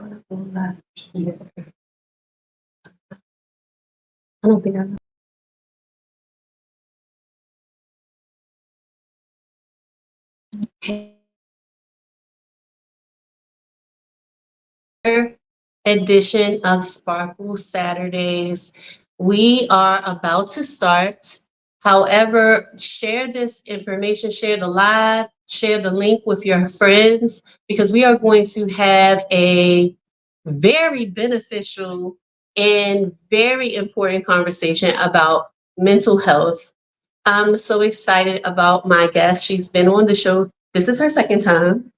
I don't think I know. Edition of Sparkle Saturdays. We are about to start. However, share this information, share the live, share the link with your friends, because we are going to have a very beneficial and very important conversation about mental health. I'm so excited about my guest. She's been on the show. This is her second time.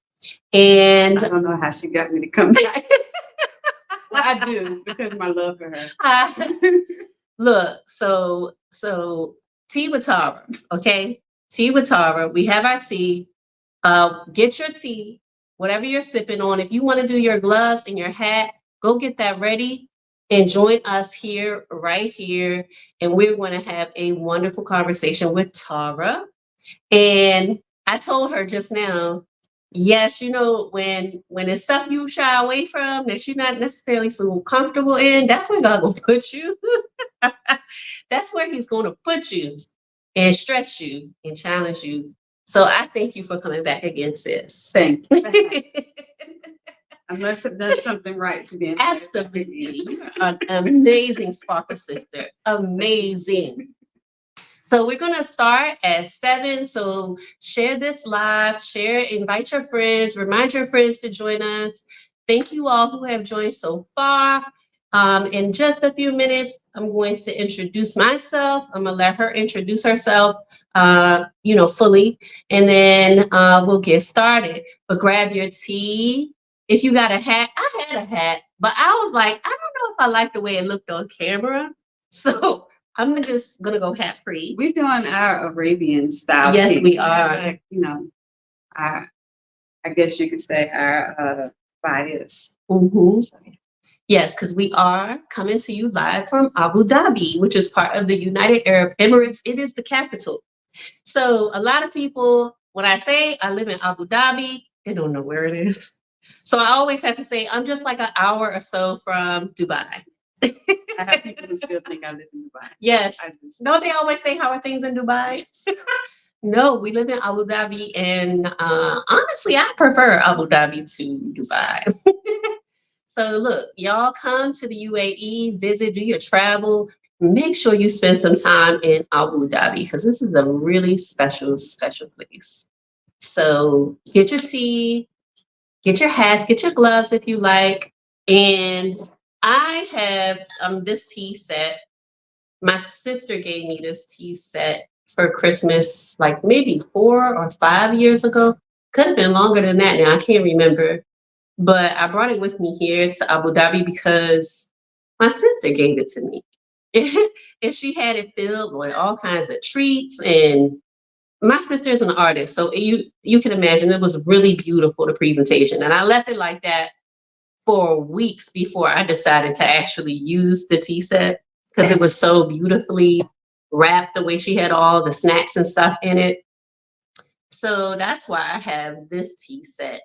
And I don't know how she got me to come back. Well, I do. It's because of my love for her. Look, so tea with Tara, okay? Tea with Tara. We have our tea. Get your tea, whatever you're sipping on. If you want to do your gloves and your hat, go get that ready and join us here, right here. And we're going to have a wonderful conversation with Tara. And I told her just now, yes, you know, when it's stuff you shy away from that you're not necessarily so comfortable in, that's where God will put you. That's where He's going to put you and stretch you and challenge you. So I thank you for coming back again, sis. Thank you. I must have done something right to be absolutely an amazing sparkle sister. Amazing. So we're going to start at 7. So share this live, share, invite your friends, remind your friends to join us. Thank you all who have joined so far. In just a few minutes, I'm going to introduce myself. I'm going to let her introduce herself, fully, and then we'll get started. But grab your tea. If you got a hat, I had a hat, but I was like, I don't know if I like the way it looked on camera. So I'm just gonna go hat free. We're doing our Arabian style. Yes, tea. we are. Like, I guess you could say our bias. Mm-hmm. Yes, because we are coming to you live from Abu Dhabi, which is part of the United Arab Emirates. It is the capital. So a lot of people, when I say I live in Abu Dhabi, they don't know where it is. So I always have to say I'm just like an hour or so from Dubai. I have people who still think I live in Dubai. Yes. No, they always say, how are things in Dubai? No, we live in Abu Dhabi, and honestly, I prefer Abu Dhabi to Dubai. So look, y'all come to the UAE, visit, do your travel. Make sure you spend some time in Abu Dhabi because this is a really special, special place. So get your tea, get your hats, get your gloves if you like. And I have this tea set. My sister gave me this tea set for Christmas, like maybe 4 or 5 years ago. Could have been longer than that now. I can't remember. But I brought it with me here to Abu Dhabi because my sister gave it to me. And she had it filled with all kinds of treats. And my sister is an artist. So you can imagine it was really beautiful, the presentation. And I left it like that for weeks before I decided to actually use the tea set because it was so beautifully wrapped the way she had all the snacks and stuff in it. So that's why I have this tea set.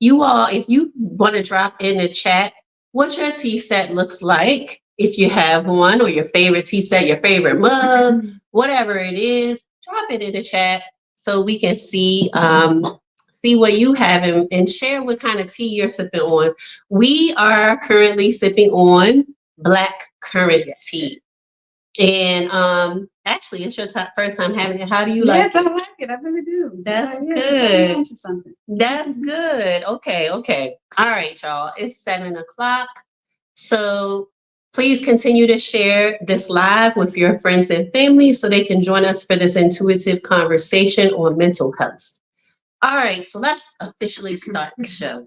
You all, if you want to drop in the chat what your tea set looks like, if you have one, or your favorite tea set, your favorite mug, whatever it is, drop it in the chat so we can see what you have and share what kind of tea you're sipping on. We are currently sipping on black currant tea. And actually, it's your first time having it. How do you like it? Yes, I like it. I really do. That's good. Into something. That's good. Okay. All right, y'all. It's 7 o'clock. So please continue to share this live with your friends and family so they can join us for this intuitive conversation on mental health. All right, so let's officially start the show.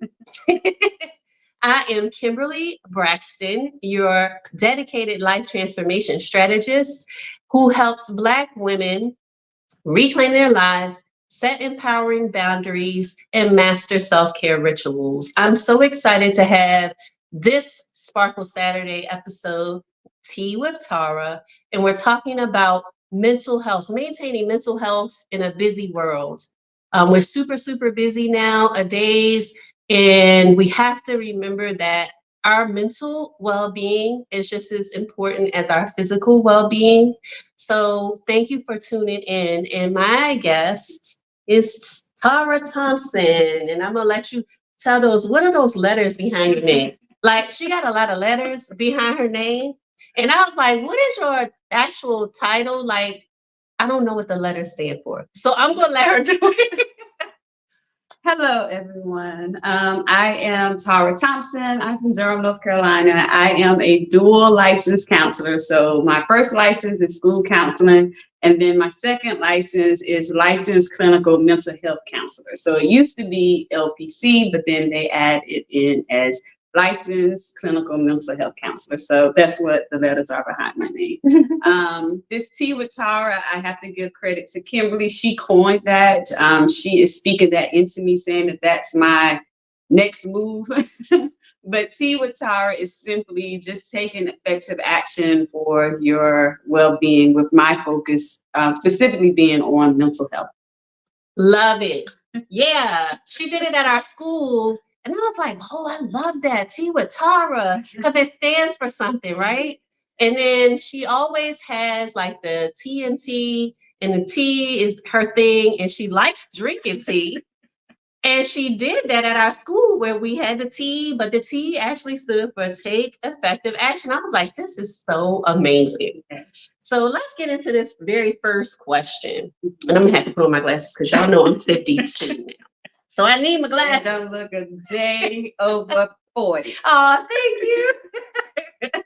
I am Kimberly Braxton, your dedicated life transformation strategist who helps Black women reclaim their lives, set empowering boundaries, and master self-care rituals. I'm so excited to have this Sparkle Saturday episode, Tea with Tara, and we're talking about mental health, maintaining mental health in a busy world. We're super, super busy nowadays. And we have to remember that our mental well-being is just as important as our physical well-being. So thank you for tuning in. And my guest is Tara Thompson. And I'm gonna let you tell those, what are those letters behind your name? Like she got a lot of letters behind her name. And I was like, what is your actual title? Like, I don't know what the letters stand for. So I'm gonna let her do it. Hello, everyone. I am Tara Thompson. I'm from Durham, North Carolina. I am a dual licensed counselor. So my first license is school counseling, and then my second license is licensed clinical mental health counselor. So it used to be LPC, but then they added it in as licensed clinical mental health counselor. So that's what the letters are behind my name. This T with Tara, I have to give credit to Kimberly. She coined that. She is speaking that into me, saying that that's my next move. But T with Tara is simply just taking effective action for your well-being, with my focus specifically being on mental health. Love it. Yeah, she did it at our school. And I was like, oh, I love that. T with Tara, because it stands for something, right? And then she always has like the TNT, and the tea is her thing, and she likes drinking tea. And she did that at our school where we had the T, but the T actually stood for take effective action. I was like, this is so amazing. So let's get into this very first question. And I'm gonna have to put on my glasses because y'all know I'm 52 now. So I need my glasses. Don't look a day over 40. Oh, thank you.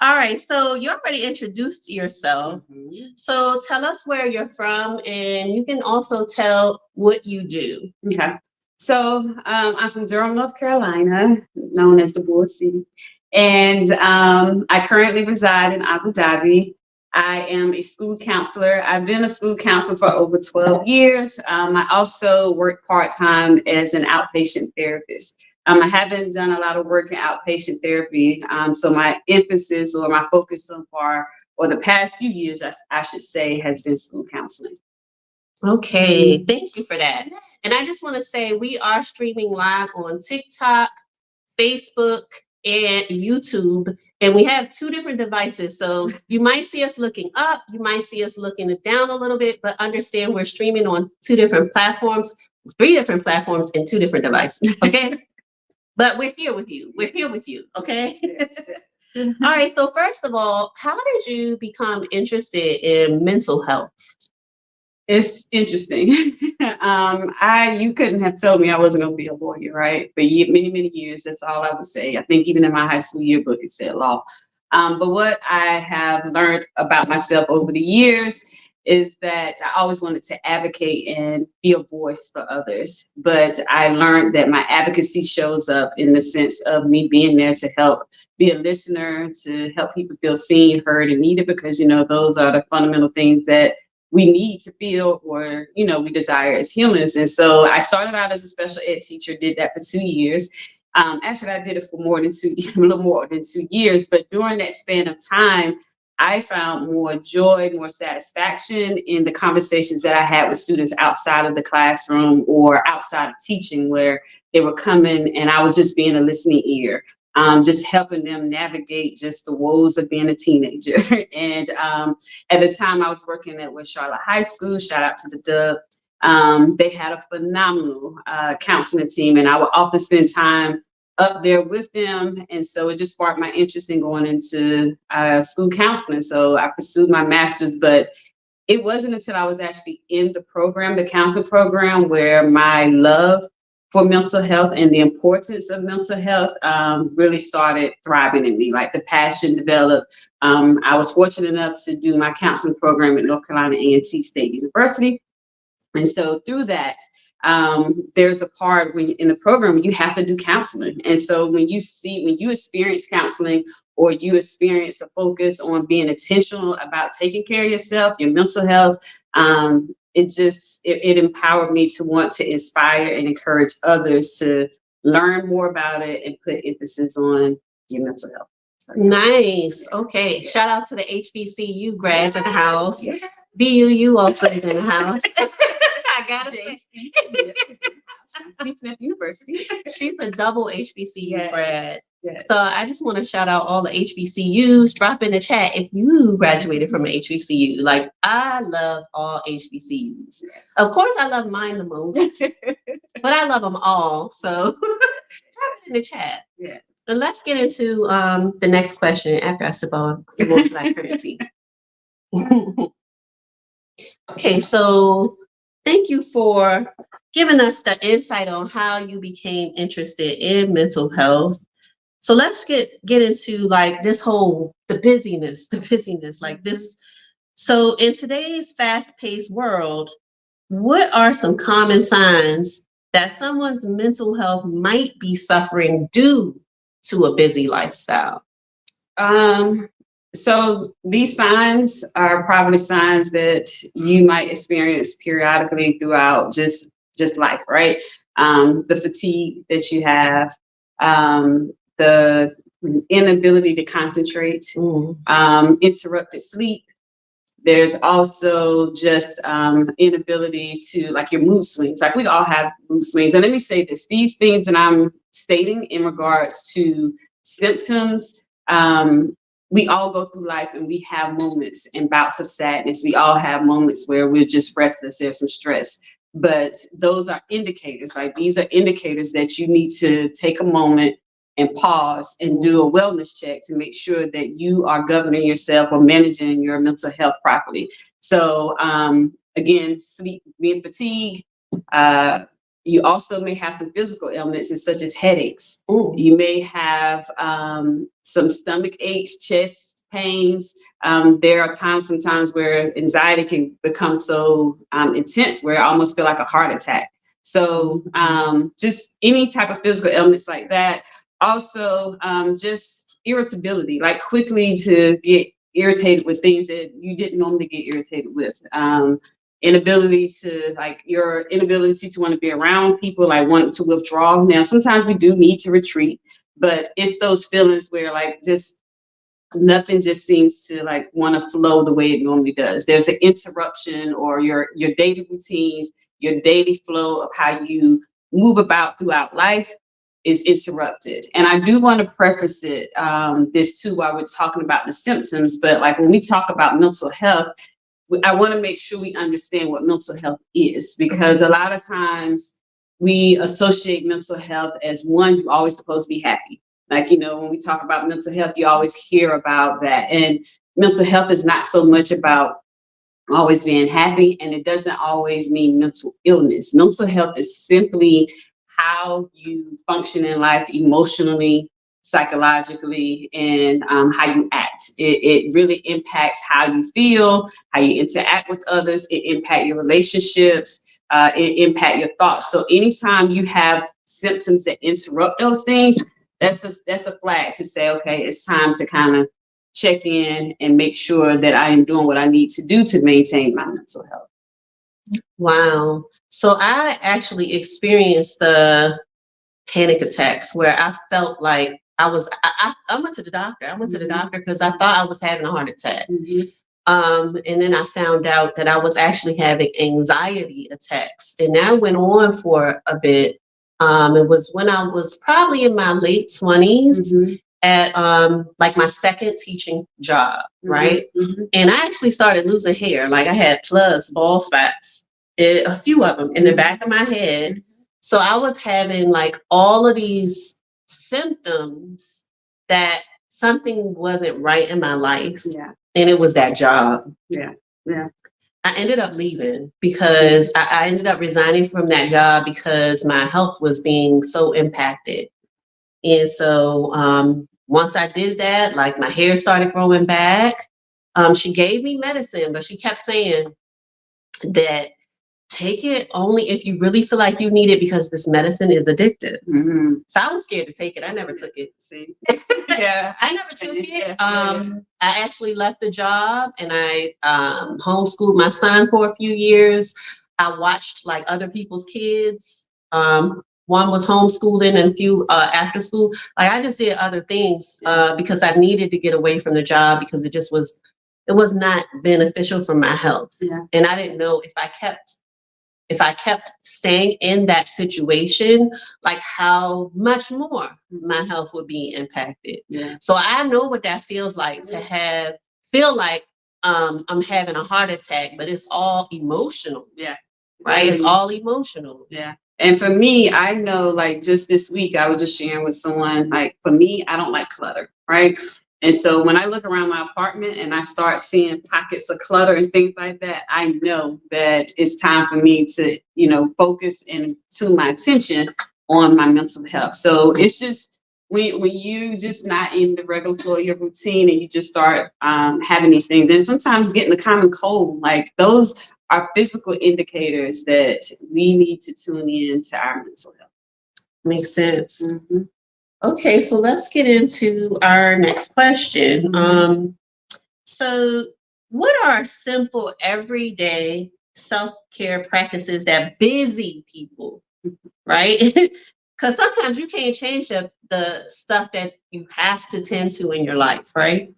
All right, so you already introduced yourself. Mm-hmm. So tell us where you're from, and you can also tell what you do. Okay. So I'm from Durham, North Carolina, known as the Bull City. And I currently reside in Abu Dhabi. I am a school counselor. I've been a school counselor for over 12 years. I also work part-time as an outpatient therapist. I haven't done a lot of work in outpatient therapy. So my emphasis, or my focus so far, or the past few years, I should say, has been school counseling. Okay, thank you for that. And I just want to say we are streaming live on TikTok, Facebook, and YouTube. And we have 2 different devices. So you might see us looking up, you might see us looking down a little bit, but understand we're streaming on 2 different platforms, 3 different platforms, and 2 different devices. Okay. But we're here with you. We're here with you. Okay. All right. So first of all, how did you become interested in mental health? It's interesting. You couldn't have told me I wasn't going to be a lawyer, right? For many, many years, that's all I would say. I think even in my high school yearbook, it said law. But what I have learned about myself over the years is that I always wanted to advocate and be a voice for others. But I learned that my advocacy shows up in the sense of me being there to help, be a listener, to help people feel seen, heard, and needed, because, those are the fundamental things that we need to feel, or, we desire as humans. And so I started out as a special ed teacher, did that for 2 years. Actually, I did it for a little more than 2 years. But during that span of time, I found more joy, more satisfaction in the conversations that I had with students outside of the classroom or outside of teaching, where they were coming and I was just being a listening ear. Just helping them navigate just the woes of being a teenager. And at the time I was working at West Charlotte High School, shout out to the Dub. They had a phenomenal counseling team, and I would often spend time up there with them. And so it just sparked my interest in going into school counseling. So I pursued my master's, but it wasn't until I was actually in the program, the counseling program, where my love for mental health and the importance of mental health really started thriving in me. Like, the passion developed. I was fortunate enough to do my counseling program at North Carolina A&T State University. And so through that, there's a part in the program you have to do counseling. And so when you experience counseling, or you experience a focus on being intentional about taking care of yourself, your mental health, it empowered me to want to inspire and encourage others to learn more about it and put emphasis on your mental health. Nice. Okay. Shout out to the HBCU grads in the house. BUU also is in the house. I gotta say, JC Smith University. she's a double HBCU grad. Yes. So I just want to shout out all the HBCUs. Drop in the chat if you graduated from an HBCU. Like, I love all HBCUs. Yes. Of course, I love mine the most, but I love them all. So drop it in the chat. Yeah. And let's get into the next question after I sip on some more black currency. Okay, so thank you for giving us the insight on how you became interested in mental health. So let's get into like this whole the busyness like this. So in today's fast-paced world, what are some common signs that someone's mental health might be suffering due to a busy lifestyle? So these signs are probably signs that you might experience periodically throughout just life, right? The fatigue that you have, the inability to concentrate, interrupted sleep. There's also just inability to, like, your mood swings. Like, we all have mood swings. And let me say this, these things that I'm stating in regards to symptoms, we all go through life and we have moments and bouts of sadness. We all have moments where we're just restless, there's some stress. But those are indicators, right? These are indicators that you need to take a moment and pause and do a wellness check to make sure that you are governing yourself or managing your mental health properly. So again, sleep, being fatigued. You also may have some physical ailments, such as headaches. Ooh. You may have some stomach aches, chest pains. There are sometimes where anxiety can become so intense where I almost feel like a heart attack. So just any type of physical ailments like that. Also, just irritability, like quickly to get irritated with things that you didn't normally get irritated with. Inability to want to be around people, like wanting to withdraw. Now, sometimes we do need to retreat, but it's those feelings where like just nothing just seems to like want to flow the way it normally does. There's an interruption, or your daily routines, your daily flow of how you move about throughout life is interrupted. And I do want to preface it, this too, while we're talking about the symptoms, but like when we talk about mental health, I want to make sure we understand what mental health is, because a lot of times we associate mental health as one, you're always supposed to be happy. Like, when we talk about mental health, you always hear about that. And mental health is not so much about always being happy, and it doesn't always mean mental illness. Mental health is simply how you function in life emotionally, psychologically, and how you act. It really impacts how you feel, how you interact with others. It impacts your relationships. It impacts your thoughts. So anytime you have symptoms that interrupt those things, that's a flag to say, okay, it's time to kind of check in and make sure that I am doing what I need to do to maintain my mental health. Wow. So I actually experienced the panic attacks where I felt like I went to the doctor. I went to the doctor because I thought I was having a heart attack. And then I found out that I was actually having anxiety attacks. And that went on for a bit. It was when I was probably in my late 20s at like my second teaching job, right? And I actually started losing hair. Like I had plugs, bald spots, a few of them in the back of my head. So I was having like all of these symptoms that something wasn't right in my life. Yeah. And it was that job. Yeah. I ended up leaving because I ended up resigning from that job because my health was being so impacted. And so once I did that, like my hair started growing back. She gave me medicine, but she kept saying that take it only if you really feel like you need it, because this medicine is addictive. So I was scared to take it. I never took it. See? Yeah. I never took it. I actually left the job and I homeschooled my son for a few years. I watched like other people's kids. One was homeschooling and a few after school. Like I just did other things because I needed to get away from the job because it was not beneficial for my health. Yeah. And I didn't know if I kept if I kept staying in that situation, like how much more my health would be impacted. Yeah. So I know what that feels like to feel like I'm having a heart attack, but it's all emotional. Yeah. Right? It's all emotional. Yeah. And for me, I know, like, just this week, I was just sharing with someone, like, for me, I don't like clutter, right? And so when I look around my apartment and I start seeing pockets of clutter and things like that, I know that it's time for me to, focus and tune my attention on my mental health. So it's just when you just not in the regular flow of your routine and you just start having these things, and sometimes getting the common cold, like those are physical indicators that we need to tune in to our mental health. Makes sense. Mm-hmm. Okay, so let's get into our next question. Mm-hmm. So what are simple everyday self-care practices that busy people, right? Because sometimes you can't change the stuff that you have to tend to in your life, right?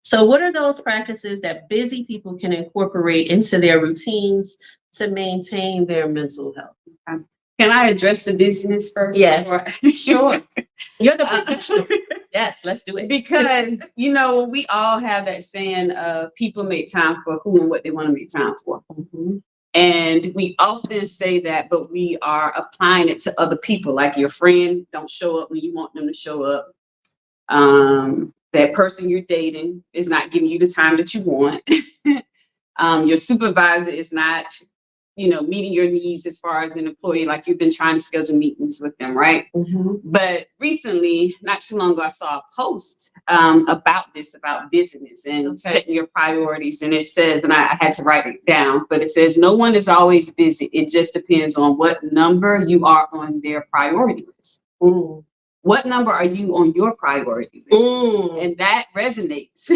So what are those practices that busy people can incorporate into their routines to maintain their mental health? Can I address the business first? Yes, sure. You're the professional. Yes, let's do it. Because, we all have that saying of people make time for who and what they want to make time for. Mm-hmm. And we often say that, but we are applying it to other people. Like your friend don't show up when you want them to show up. That person you're dating is not giving you the time that you want. Your supervisor is not, meeting your needs as far as an employee, like you've been trying to schedule meetings with them, right? Mm-hmm. But recently, not too long ago, I saw a post about business and setting your priorities. And it says, and I had to write it down, but it says, no one is always busy. It just depends on what number you are on their priority list. Mm. What number are you on your priority list? And that resonates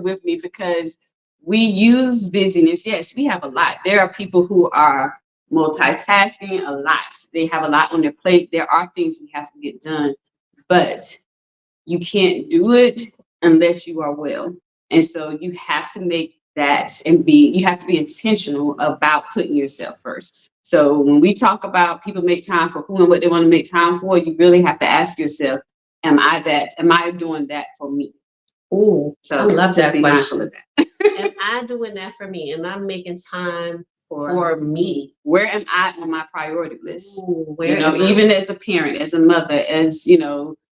with me because we use busyness. Yes, we have a lot. There are people who are multitasking a lot. They have a lot on their plate. There are things we have to get done, but you can't do it unless you are well. And so you have to make that you have to be intentional about putting yourself first. So when we talk about people make time for who and what they want to make time for, you really have to ask yourself, am I doing that for me? Oh, so I love that question. That. Am I doing that for me? Am I making time for me? Where am I on my priority list? Ooh, even as a parent, as a mother, as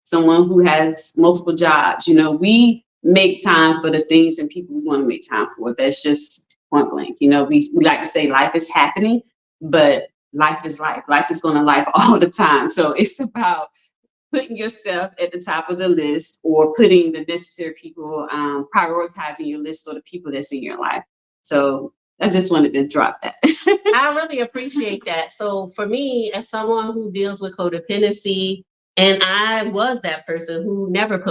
someone who has multiple jobs, we make time for the things and people we want to make time for. That's just point blank. We like to say life is happening, but life is life. Life is going to life all the time. So it's about putting yourself at the top of the list or putting the necessary people, prioritizing your list or the people that's in your life. So I just wanted to drop that. I really appreciate that. So for me, as someone who deals with codependency, and I was that person who never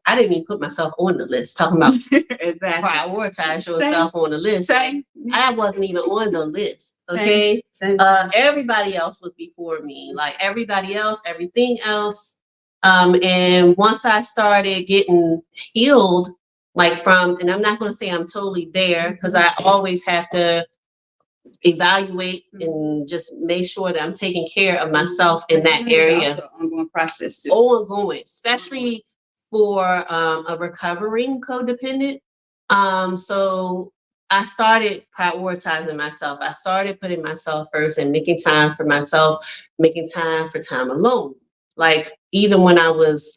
I didn't even put myself on the list, talking about exactly. Prioritize yourself on the list. Same. I wasn't even on the list. Okay. Same. Everybody else was before me, like everybody else, everything else. And once I started getting healed, like and I'm not going to say I'm totally there because I always have to evaluate and just make sure that I'm taking care of myself in that area. Also ongoing process too. Ongoing, especially for a recovering codependent. So I started prioritizing myself. I started putting myself first and making time for myself, making time for time alone. Like even when I was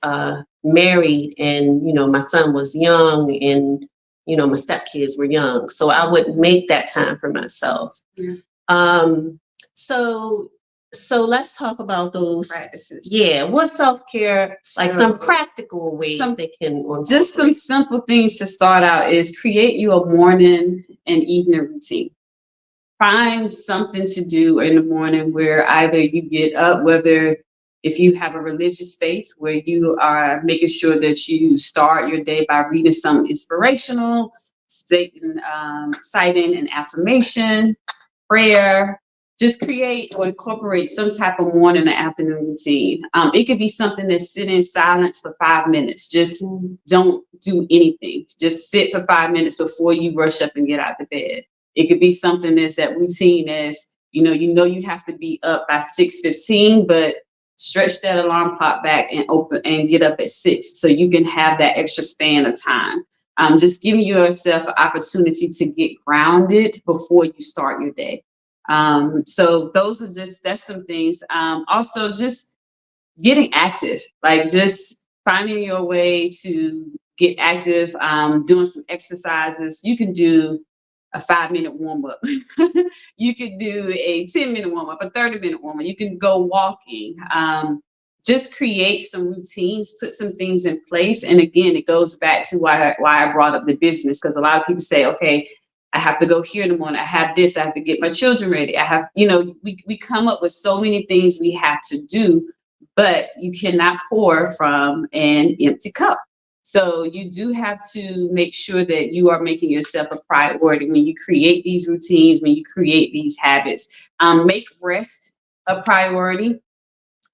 married and, my son was young and, my stepkids were young. So I would make that time for myself. Yeah. So let's talk about those practices. Yeah. What self-care, like some practical ways they can just some simple things to start out is create you a morning and evening routine. Find something to do in the morning where either you get up, whether if you have a religious faith where you are making sure that you start your day by reading some inspirational, citing an affirmation, prayer. Just create or incorporate some type of morning and afternoon routine. It could be something that's sit in silence for 5 minutes. Just don't do anything. Just sit for 5 minutes before you rush up and get out of bed. It could be something that's that routine as You have to be up by 6:15, but stretch that alarm clock back and open and get up at 6 so you can have that extra span of time. Just giving yourself an opportunity to get grounded before you start your day. So that's some things. Also, just getting active, like just finding your way to get active, doing some exercises. You can do a 5-minute warm up. You could do a 10-minute warm up, a 30-minute warm up. You can go walking. Just create some routines, put some things in place. And again, it goes back to why I brought up the business, because a lot of people say, okay, I have to go here in the morning. I have this. I have to get my children ready. I have, we come up with so many things we have to do, but you cannot pour from an empty cup. So you do have to make sure that you are making yourself a priority when you create these routines, when you create these habits. Make rest a priority.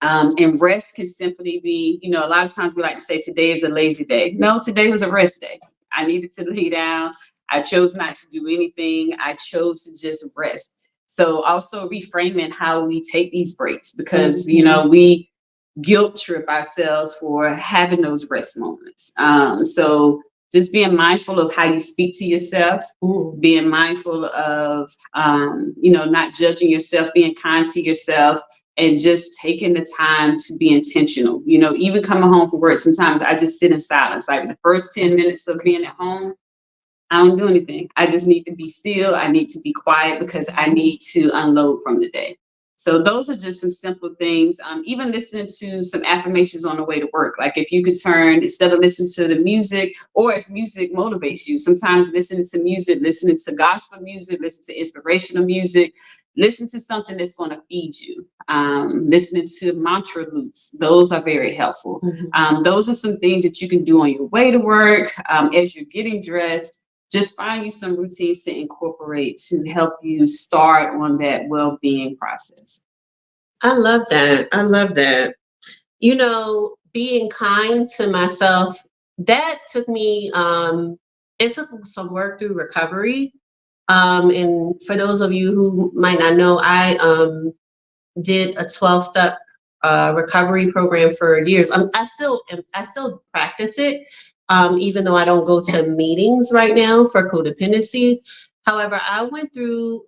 And rest can simply be, a lot of times we like to say today is a lazy day. No, today was a rest day. I needed to lay down. I chose not to do anything. I chose to just rest. So also reframing how we take these breaks, because, we guilt trip ourselves for having those rest moments. So just being mindful of how you speak to yourself, being mindful of, not judging yourself, being kind to yourself, and just taking the time to be intentional. Even coming home from work, sometimes I just sit in silence. Like the first 10 minutes of being at home, I don't do anything. I just need to be still. I need to be quiet because I need to unload from the day. So those are just some simple things. Even listening to some affirmations on the way to work. Like if you could turn, instead of listening to the music, or if music motivates you, sometimes listening to music, listening to gospel music, listen to inspirational music, listen to something that's going to feed you. Listening to mantra loops, those are very helpful. Those are some things that you can do on your way to work, as you're getting dressed. Just find you some routines to incorporate to help you start on that well-being process. I love that. I love that. Being kind to myself, that took me, it took some work through recovery. And for those of you who might not know, I did a 12-step recovery program for years. I still practice it. Even though I don't go to meetings right now for codependency. However, I went through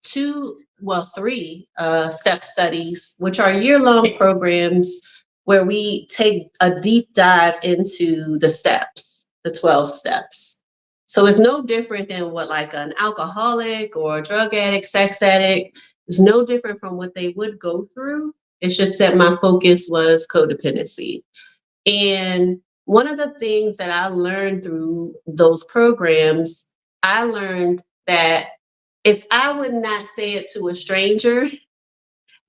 3 step studies, which are year-long programs where we take a deep dive into the steps, the 12 steps. So it's no different than what like an alcoholic or a drug addict, sex addict, it's no different from what they would go through. It's just that my focus was codependency. And one of the things that I learned through those programs, I learned that if I would not say it to a stranger,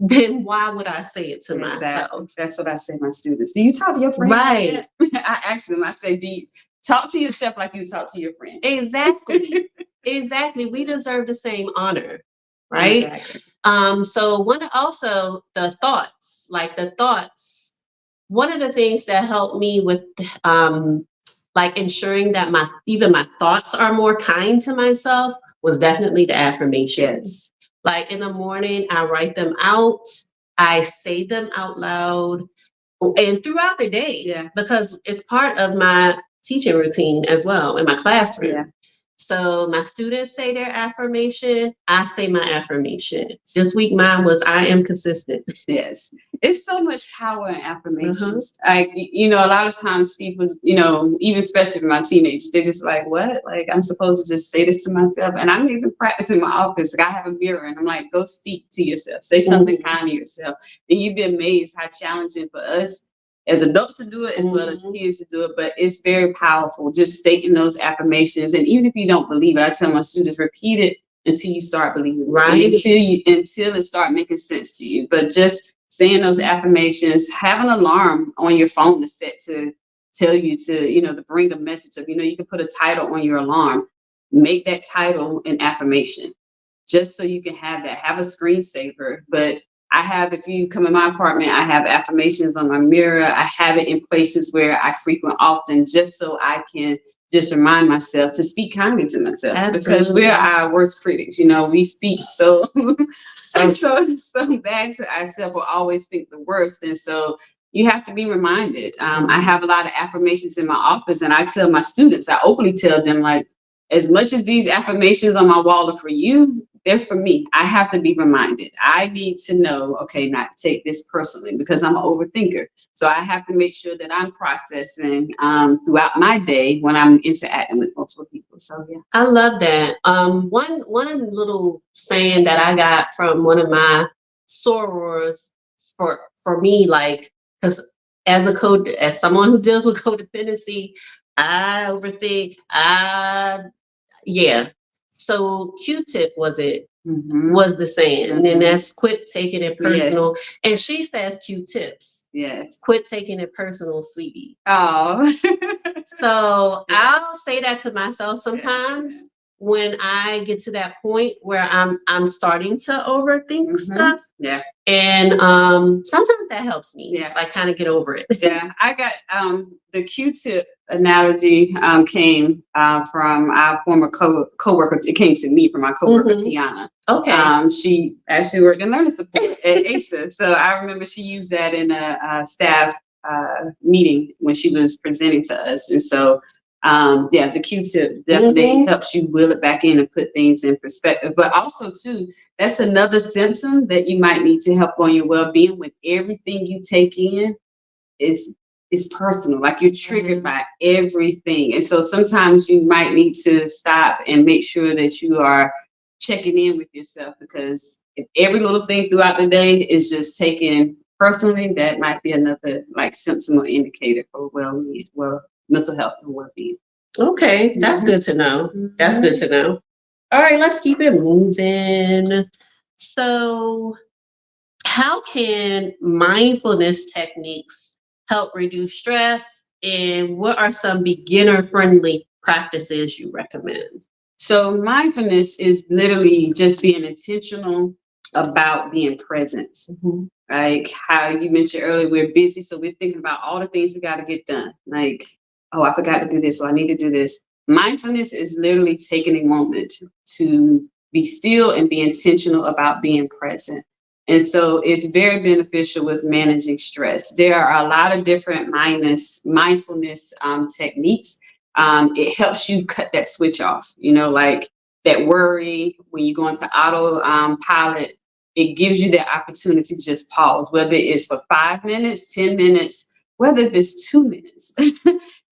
then why would I say it to myself? That's what I say to my students. Do you talk to your friend? Right. I ask them, I say, do you talk to yourself like you talk to your friend? Exactly. Exactly. We deserve the same honor. Right. Exactly. So the thoughts, one of the things that helped me with like ensuring that my thoughts are more kind to myself was definitely the affirmations. Like in the morning, I write them out, I say them out loud, and throughout the day, because it's part of my teaching routine as well in my classroom. Yeah. So my students say their affirmation, I say my affirmation. This week mine was, I am consistent. Yes. It's so much power in affirmations. Like, a lot of times people, even especially my teenagers, they're just like, what? Like, I'm supposed to just say this to myself. And I'm even practicing in my office. Like, I have a mirror and I'm like, go speak to yourself. Say something kind to yourself. And you'd be amazed how challenging for us as adults to do it as well as kids to do it, but it's very powerful just stating those affirmations. And even if you don't believe it, I tell my students, repeat it until you start believing it, right? Until it start making sense to you. But just saying those affirmations, have an alarm on your phone to set to tell you to bring a message of, you can put a title on your alarm, make that title an affirmation, just so you can have a screensaver. But if you come in my apartment, I have affirmations on my mirror. I have it in places where I frequent often, just so I can just remind myself to speak kindly to myself. Absolutely. Because we're our worst critics. You know, we speak so bad to ourselves. We'll always think the worst. And so you have to be reminded. I have a lot of affirmations in my office, and I tell my students, I openly tell them, like, as much as these affirmations on my wall are for you, they're for me. I have to be reminded. I need to know, okay, not to take this personally, because I'm an overthinker. So I have to make sure that I'm processing throughout my day when I'm interacting with multiple people. So yeah. I love that. One little saying that I got from one of my sorors for me, like, because as someone who deals with codependency, I overthink. Yeah. So Q-tip was the saying, and that's quit taking it personal. Yes. And she says Q-tips. Yes. Quit taking it personal, sweetie. Oh. So I'll say that to myself sometimes when I get to that point where I'm starting to overthink stuff. Yeah. And sometimes that helps me. Yeah. Like kind of get over it. Yeah. I got the Q-tip analogy came from our former co-worker. It came to me from my co-worker Tiana. Okay. She actually worked in learning support at ASA. So I remember she used that in a staff meeting when she was presenting to us. And so the Q-tip definitely helps you wheel it back in and put things in perspective. But also too, that's another symptom that you might need to help on your well-being, when everything you take in is personal. Like, you're triggered by everything. And so sometimes you might need to stop and make sure that you are checking in with yourself, because if every little thing throughout the day is just taken personally, that might be another like symptom or indicator for mental health and well-being. Okay, that's good to know. That's good to know. All right, let's keep it moving. So, how can mindfulness techniques help reduce stress? And what are some beginner-friendly practices you recommend? So mindfulness is literally just being intentional about being present. Like how you mentioned earlier, we're busy, so we're thinking about all the things we got to get done. Like, oh, I forgot to do this, so I need to do this. Mindfulness is literally taking a moment to be still and be intentional about being present. And so it's very beneficial with managing stress. There are a lot of different mindfulness techniques. It helps you cut that switch off, like that worry when you go into auto pilot. It gives you the opportunity to just pause, whether it's for 5 minutes, 10 minutes, whether it's 2 minutes.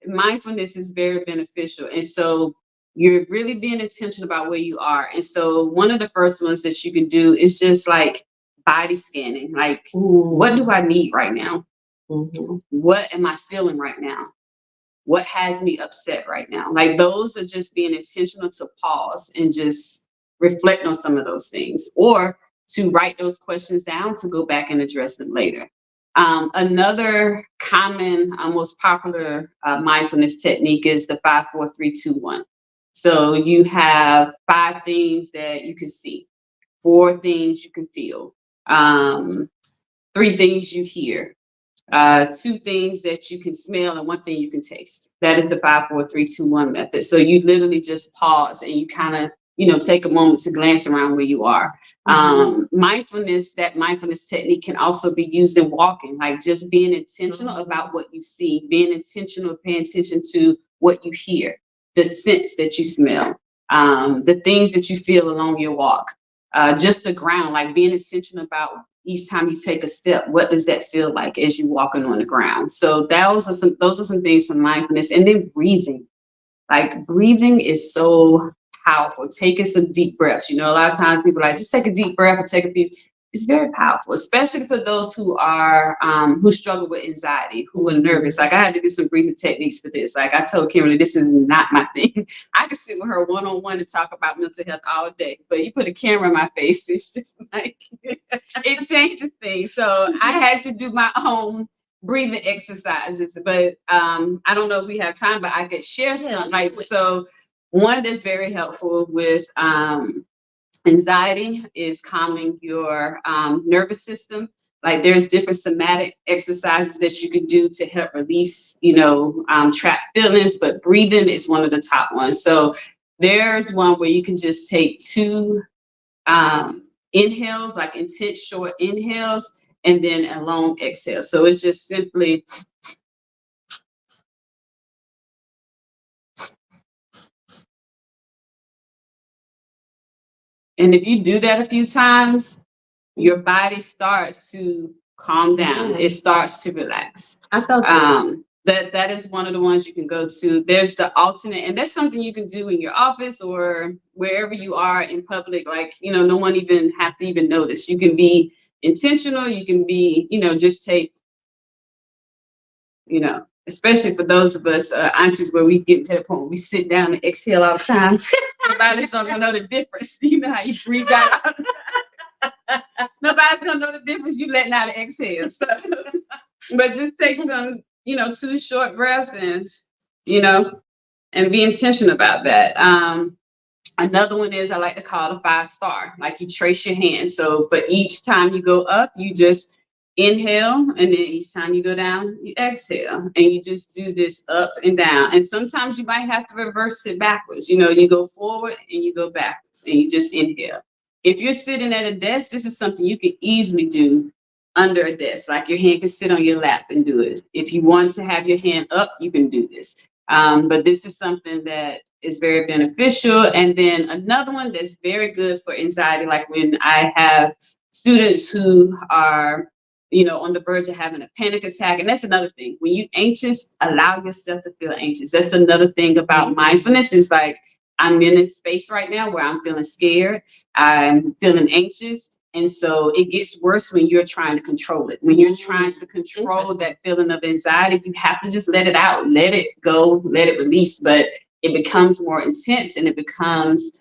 Mindfulness is very beneficial. And so you're really being intentional about where you are. And so one of the first ones that you can do is just like body scanning. Like, what do I need right now? What am I feeling right now? What has me upset right now? Like, those are just being intentional to pause and just reflect on some of those things, or to write those questions down to go back and address them later. Another common, most popular mindfulness technique is the 5, 4, 3, 2, 1. So you have 5 things that you can see, 4 things you can feel, 3 things you hear, 2 things that you can smell, and 1 thing you can taste. That is the 5, 4, 3, 2, 1 method. So you literally just pause and you kind of, take a moment to glance around where you are. Mindfulness technique can also be used in walking, like just being intentional about what you see, being intentional, paying attention to what you hear, the scents that you smell, the things that you feel along your walk, just the ground, like being intentional about each time you take a step, what does that feel like as you're walking on the ground? So those are some things from mindfulness. And then breathing. Like, breathing is so powerful. Taking some deep breaths. A lot of times people are like, just take a deep breath or take a few. It's very powerful, especially for those who are who struggle with anxiety, who are nervous. Like, I had to do some breathing techniques for this. Like, I told Kimberly, this is not my thing. I could sit with her one-on-one and talk about mental health all day, but you put a camera in my face, it's just like it changes things. So I had to do my own breathing exercises, but I don't know if we have time, but I could share some. So one that's very helpful with anxiety is calming your nervous system. Like there's different somatic exercises that you can do to help release, trapped feelings, but breathing is one of the top ones. So there's one where you can just take 2 inhales, like intense short inhales, and then a long exhale. So it's just simply, and if you do that a few times, your body starts to calm down. It starts to relax. I felt that is one of the ones you can go to. There's the alternate, and that's something you can do in your office or wherever you are in public. Like, no one even have to even notice. You can be intentional. You can be, just take, especially for those of us aunties where we get to the point where we sit down and exhale all the time. Nobody's not gonna know the difference. You know how you breathe out all the time. Nobody's gonna know the difference. You letting out an exhale. So, but just take some, 2 short breaths and, and be intentional about that. Another one is I like to call it a 5-star. Like you trace your hand. So for each time you go up, you just inhale, and then each time you go down, you exhale, and you just do this up and down. And sometimes you might have to reverse it backwards. You go forward and you go backwards, and you just inhale. If you're sitting at a desk, this is something you can easily do under a desk. Like your hand can sit on your lap and do it. If you want to have your hand up, you can do this. But this is something that is very beneficial. And then another one that's very good for anxiety, like when I have students who are, on the verge of having a panic attack. And that's another thing. When you're anxious, allow yourself to feel anxious. That's another thing about mindfulness is like, I'm in a space right now where I'm feeling scared. I'm feeling anxious. And so it gets worse when you're trying to control it. When you're trying to control that feeling of anxiety, you have to just let it out, let it go, let it release. But it becomes more intense and it becomes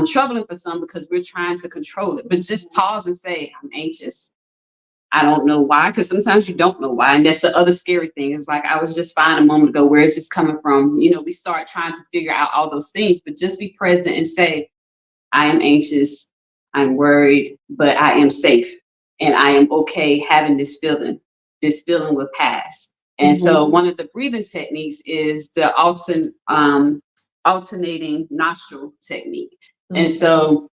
troubling for some because we're trying to control it. But just pause and say, I'm anxious. I don't know why, because sometimes you don't know why. And that's the other scary thing. It's like, I was just fine a moment ago. Where is this coming from? We start trying to figure out all those things, but just be present and say, I am anxious. I'm worried, but I am safe. And I am okay having this feeling. This feeling will pass. And so one of the breathing techniques is the alternating nostril technique. And so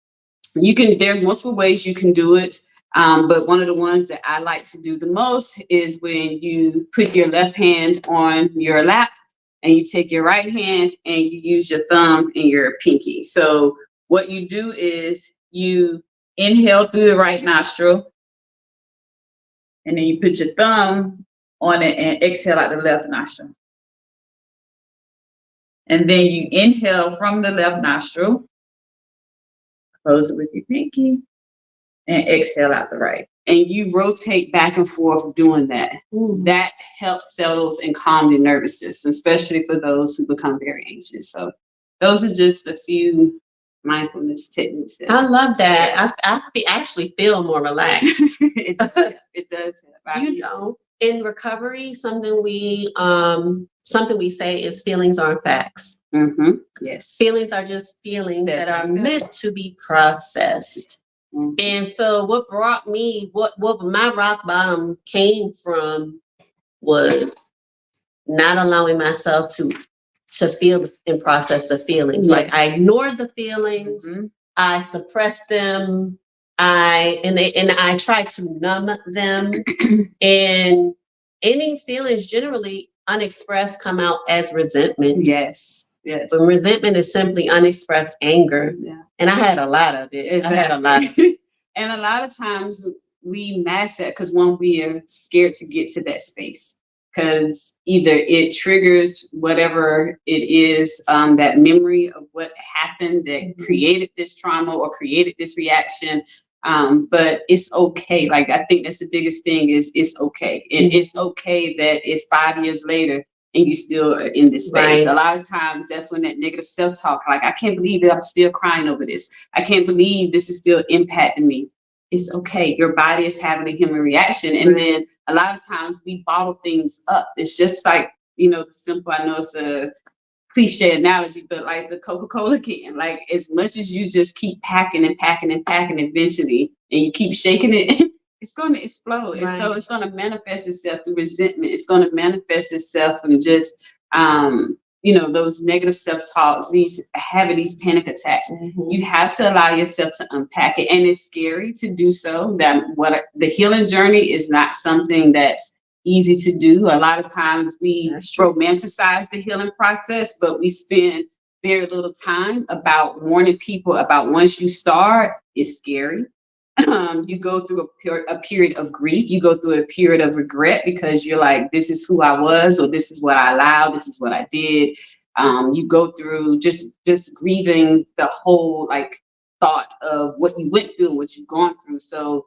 there's multiple ways you can do it. But one of the ones that I like to do the most is when you put your left hand on your lap and you take your right hand and you use your thumb and your pinky. So what you do is you inhale through the right nostril and then you put your thumb on it and exhale out the left nostril. And then you inhale from the left nostril, close it with your pinky, and exhale out the right. And you rotate back and forth doing that. That helps settles and calm your nervous system, especially for those who become very anxious. So those are just a few mindfulness techniques. I love that. I actually feel more relaxed. It does. In recovery, something we say is feelings aren't facts. Yes. Feelings are just feelings that are meant to be processed. And so what brought me, what my rock bottom came from was not allowing myself to feel and process the feelings. Yes. Like I ignored the feelings, I suppressed them, I tried to numb them. And any feelings generally unexpressed come out as resentment. Yes. Yes. But resentment is simply unexpressed anger. Yeah. And I had a lot of it. Exactly. I had a lot of it. And a lot of times we mask that because we are scared to get to that space. Because either it triggers whatever it is, that memory of what happened that created this trauma or created this reaction. But it's okay. Like, I think that's the biggest thing is it's okay. And it's okay that it's 5 years later and you still are in this space. Right. A lot of times that's when that negative self-talk, like, I can't believe that I'm still crying over this. I can't believe this is still impacting me. It's okay. Your body is having a human reaction. And then a lot of times we bottle things up. It's just like, the simple, I know it's a cliche analogy, but like the Coca-Cola can, like, as much as you just keep packing and packing and packing, eventually, and you keep shaking it, it's going to explode. And so Right. it's going to manifest itself through resentment. It's going to manifest itself from just, those negative self-talks, having these panic attacks. Mhm. You have to allow yourself to unpack it. And it's scary to do so. The healing journey is not something that's easy to do. A lot of times we That's true. romanticize the healing process, but we spend very little time about warning people about once you start, it's scary. You go through a period of grief. You go through a period of regret because you're like, this is who I was, or this is what I allowed, this is what I did. You go through just grieving the whole like thought of what you went through, what you've gone through. So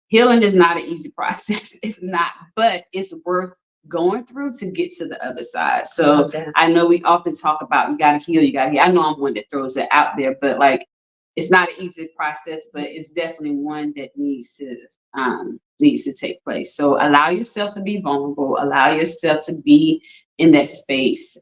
healing is not an easy process. It's not, but it's worth going through to get to the other side. So Okay. I know we often talk about you got to heal, you got to heal. I know I'm one that throws it out there, but like it's not an easy process, but it's definitely one that needs to take place. So allow yourself to be vulnerable. Allow yourself to be in that space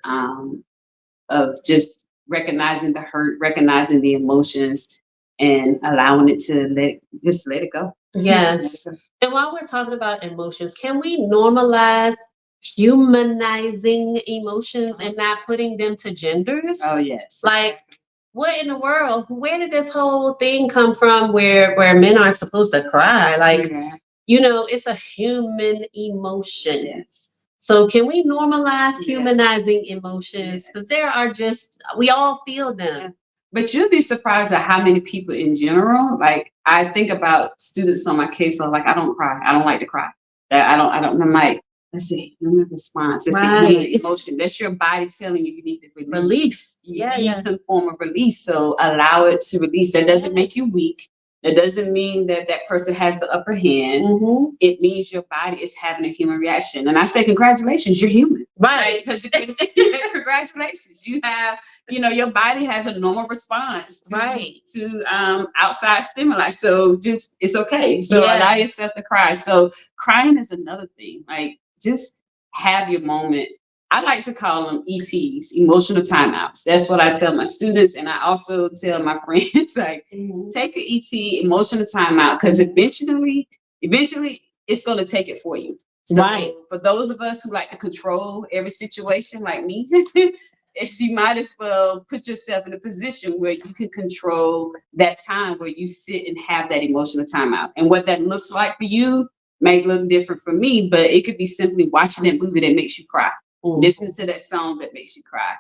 of just recognizing the hurt, recognizing the emotions, and allowing it to let it go. Yes. And while we're talking about emotions, can we normalize humanizing emotions and not putting them to genders? Oh yes. Like, what in the world? Where did this whole thing come from where men aren't supposed to cry? Like, Yeah. it's a human emotion. Yes. So can we normalize Yes. humanizing emotions? Because we all feel them. Yeah. But you'll be surprised at how many people in general, like I think about students on my caseload, like I don't cry. I don't like to cry. I'm like, let's see, human response. It's a human emotion. That's your body telling you need to release. You need some form of release. So allow it to release. That doesn't make you weak. That doesn't mean that person has the upper hand. Mm-hmm. It means your body is having a human reaction. And I say, congratulations, you're human. Right. Because congratulations, you have, your body has a normal response to outside stimuli. So just, it's okay. So allow yourself to cry. So crying is another thing. Like just have your moment. I like to call them ETs, emotional timeouts. That's what I tell my students. And I also tell my friends, like, take an ET, emotional timeout, because eventually it's going to take it for you. So for those of us who like to control every situation like me, you might as well put yourself in a position where you can control that time where you sit and have that emotional timeout. And what that looks like for you may look different from me, but it could be simply watching that movie that makes you cry. Listening to that song that makes you cry,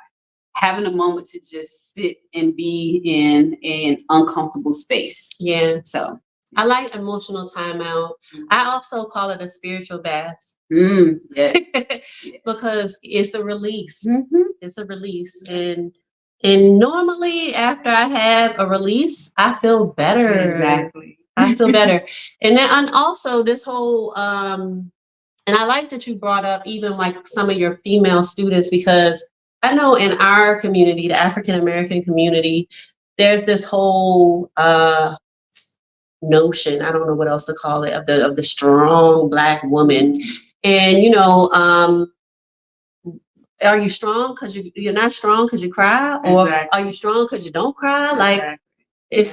having a moment to just sit and be in an uncomfortable space. Yeah. So I like emotional timeout. I also call it a spiritual bath. Yes. Because it's a release. It's a release. Mm-hmm. And normally after I have a release, I feel better. Exactly. I feel better. And also this whole and I like that you brought up even like some of your female students, because I know in our community, the African American community, there's this whole notion, I don't know what else to call it, of the strong Black woman. And are you strong because you're not strong because you cry, or are you strong because you don't cry? Like it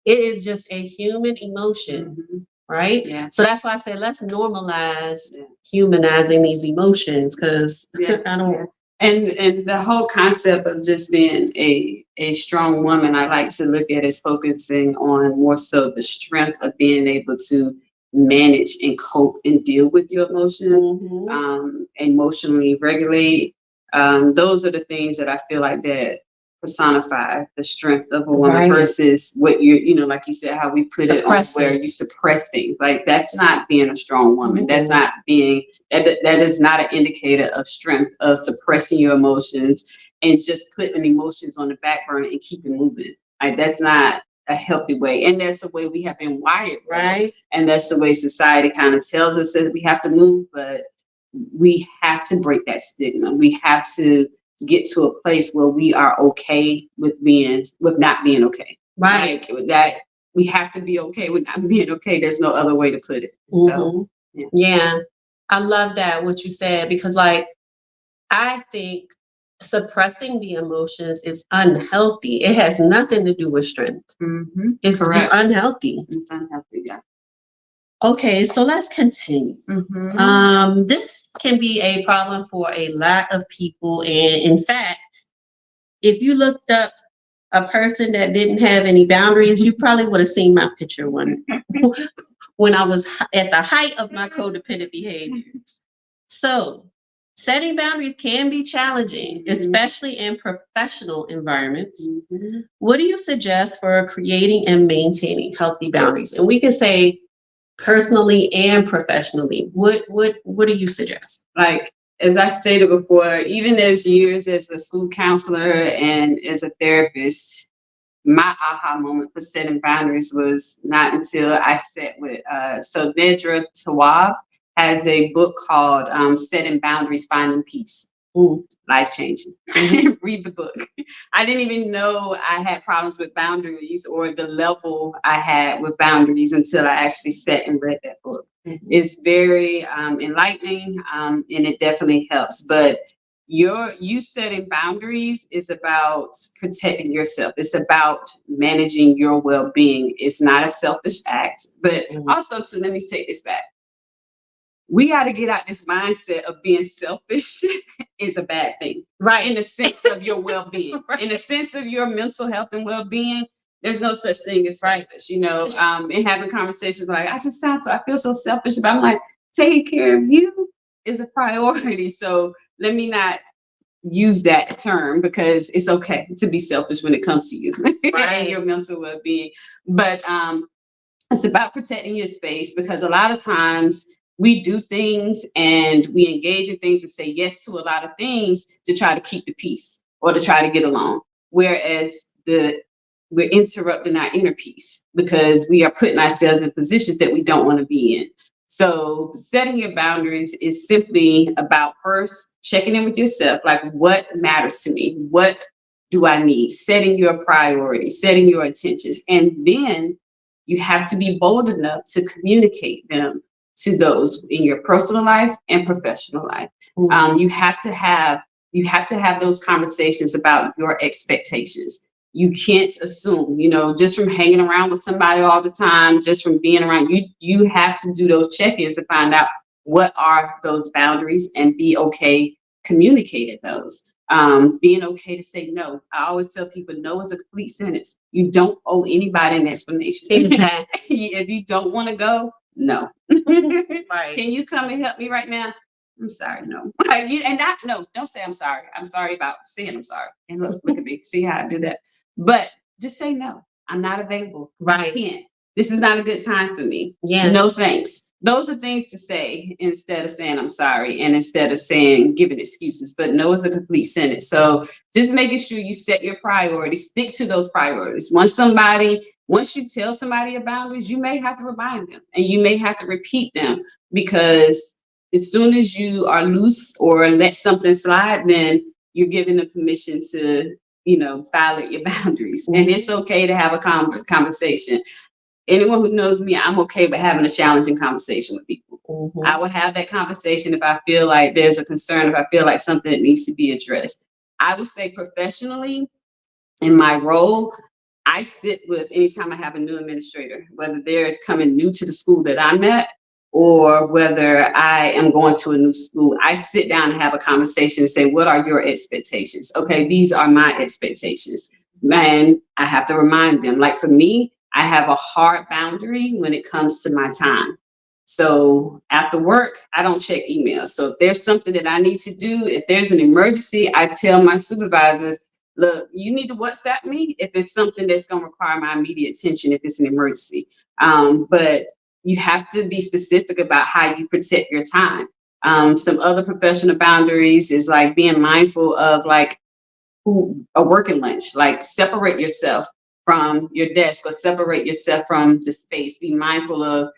is just a human emotion. Right? Yeah. So that's why I say let's normalize humanizing these emotions, because I don't. And the whole concept of just being a strong woman, I like to look at as focusing on more so the strength of being able to manage and cope and deal with your emotions, emotionally regulate. Those are the things that I feel like that personify the strength of a woman versus what like you said, how we put it on where you suppress things. Like that's not being a strong woman. That's not being, that is not an indicator of strength, of suppressing your emotions and just putting emotions on the back burner and keeping moving. Like that's not a healthy way. And that's the way we have been wired. Right. And that's the way society kind of tells us that we have to move, but we have to break that stigma. We have to get to a place where we are okay with not being okay. Right. Like that we have to be okay with not being okay. There's no other way to put it. So yeah. I love that what you said, because like I think suppressing the emotions is unhealthy. It has nothing to do with strength. It's just unhealthy. It's unhealthy, yeah. Okay, so let's continue. This can be a problem for a lot of people. And in fact, if you looked up a person that didn't have any boundaries, you probably would have seen my picture when I was at the height of my codependent behaviors. So, setting boundaries can be challenging, especially in professional environments. What do you suggest for creating and maintaining healthy boundaries? And we can say personally and professionally. What do you suggest? Like, as I stated before, even as years as a school counselor and as a therapist, my aha moment for setting boundaries was not until I sat with, so Nedra Tawwab has a book called Setting Boundaries, Finding Peace. Life changing. Read the book. I didn't even know I had problems with boundaries or the level I had with boundaries until I actually sat and read that book. It's very enlightening, and it definitely helps. But you setting boundaries is about protecting yourself. It's about managing your well-being. It's not a selfish act, but also too, let me take this back. We got to get out this mindset of being selfish is a bad thing, right? In the sense of your well-being, right. In the sense of your mental health and well-being, there's no such thing as selfish, you know. And having conversations like, I feel so selfish, but I'm like, taking care of you is a priority. So let me not use that term because it's okay to be selfish when it comes to you and your mental well-being. But it's about protecting your space because a lot of times we do things and we engage in things and say yes to a lot of things to try to keep the peace or to try to get along. Whereas we're interrupting our inner peace because we are putting ourselves in positions that we don't want to be in. So setting your boundaries is simply about first checking in with yourself, like what matters to me? What do I need? Setting your priorities, setting your intentions. And then you have to be bold enough to communicate them to those in your personal life and professional life. You have to have those conversations about your expectations. You can't assume, you know, just from hanging around with somebody all the time, just from being around, you have to do those check-ins to find out what are those boundaries and be okay communicating those. Being okay to say no. I always tell people no is a complete sentence. You don't owe anybody an explanation. Exactly. If you don't want to go, no. Right. Can you come and help me right now? I'm sorry, no. Don't say I'm sorry. I'm sorry about saying I'm sorry. And look at me. See how I do that. But just say no. I'm not available. Right. I can't. This is not a good time for me. Yeah. No thanks. Those are things to say instead of saying I'm sorry and instead of giving excuses. But no is a complete sentence. So just making sure you set your priorities, stick to those priorities. Once you tell somebody your boundaries, you may have to remind them and you may have to repeat them because as soon as you are loose or let something slide, then you're giving them permission to, violate your boundaries. And it's okay to have a conversation. Anyone who knows me, I'm okay with having a challenging conversation with people. I will have that conversation if I feel like there's a concern, if I feel like something that needs to be addressed. I would say professionally, in my role, I sit with anytime I have a new administrator, whether they're coming new to the school that I'm at or whether I am going to a new school, I sit down and have a conversation and say, what are your expectations? Okay, these are my expectations. And I have to remind them, like for me, I have a hard boundary when it comes to my time. So after work, I don't check emails. So if there's something that I need to do, if there's an emergency, I tell my supervisors, look, you need to WhatsApp me if it's something that's going to require my immediate attention, if it's an emergency. But you have to be specific about how you protect your time. Some other professional boundaries is like being mindful of like a working lunch, like separate yourself from your desk or separate yourself from the space. Be mindful of,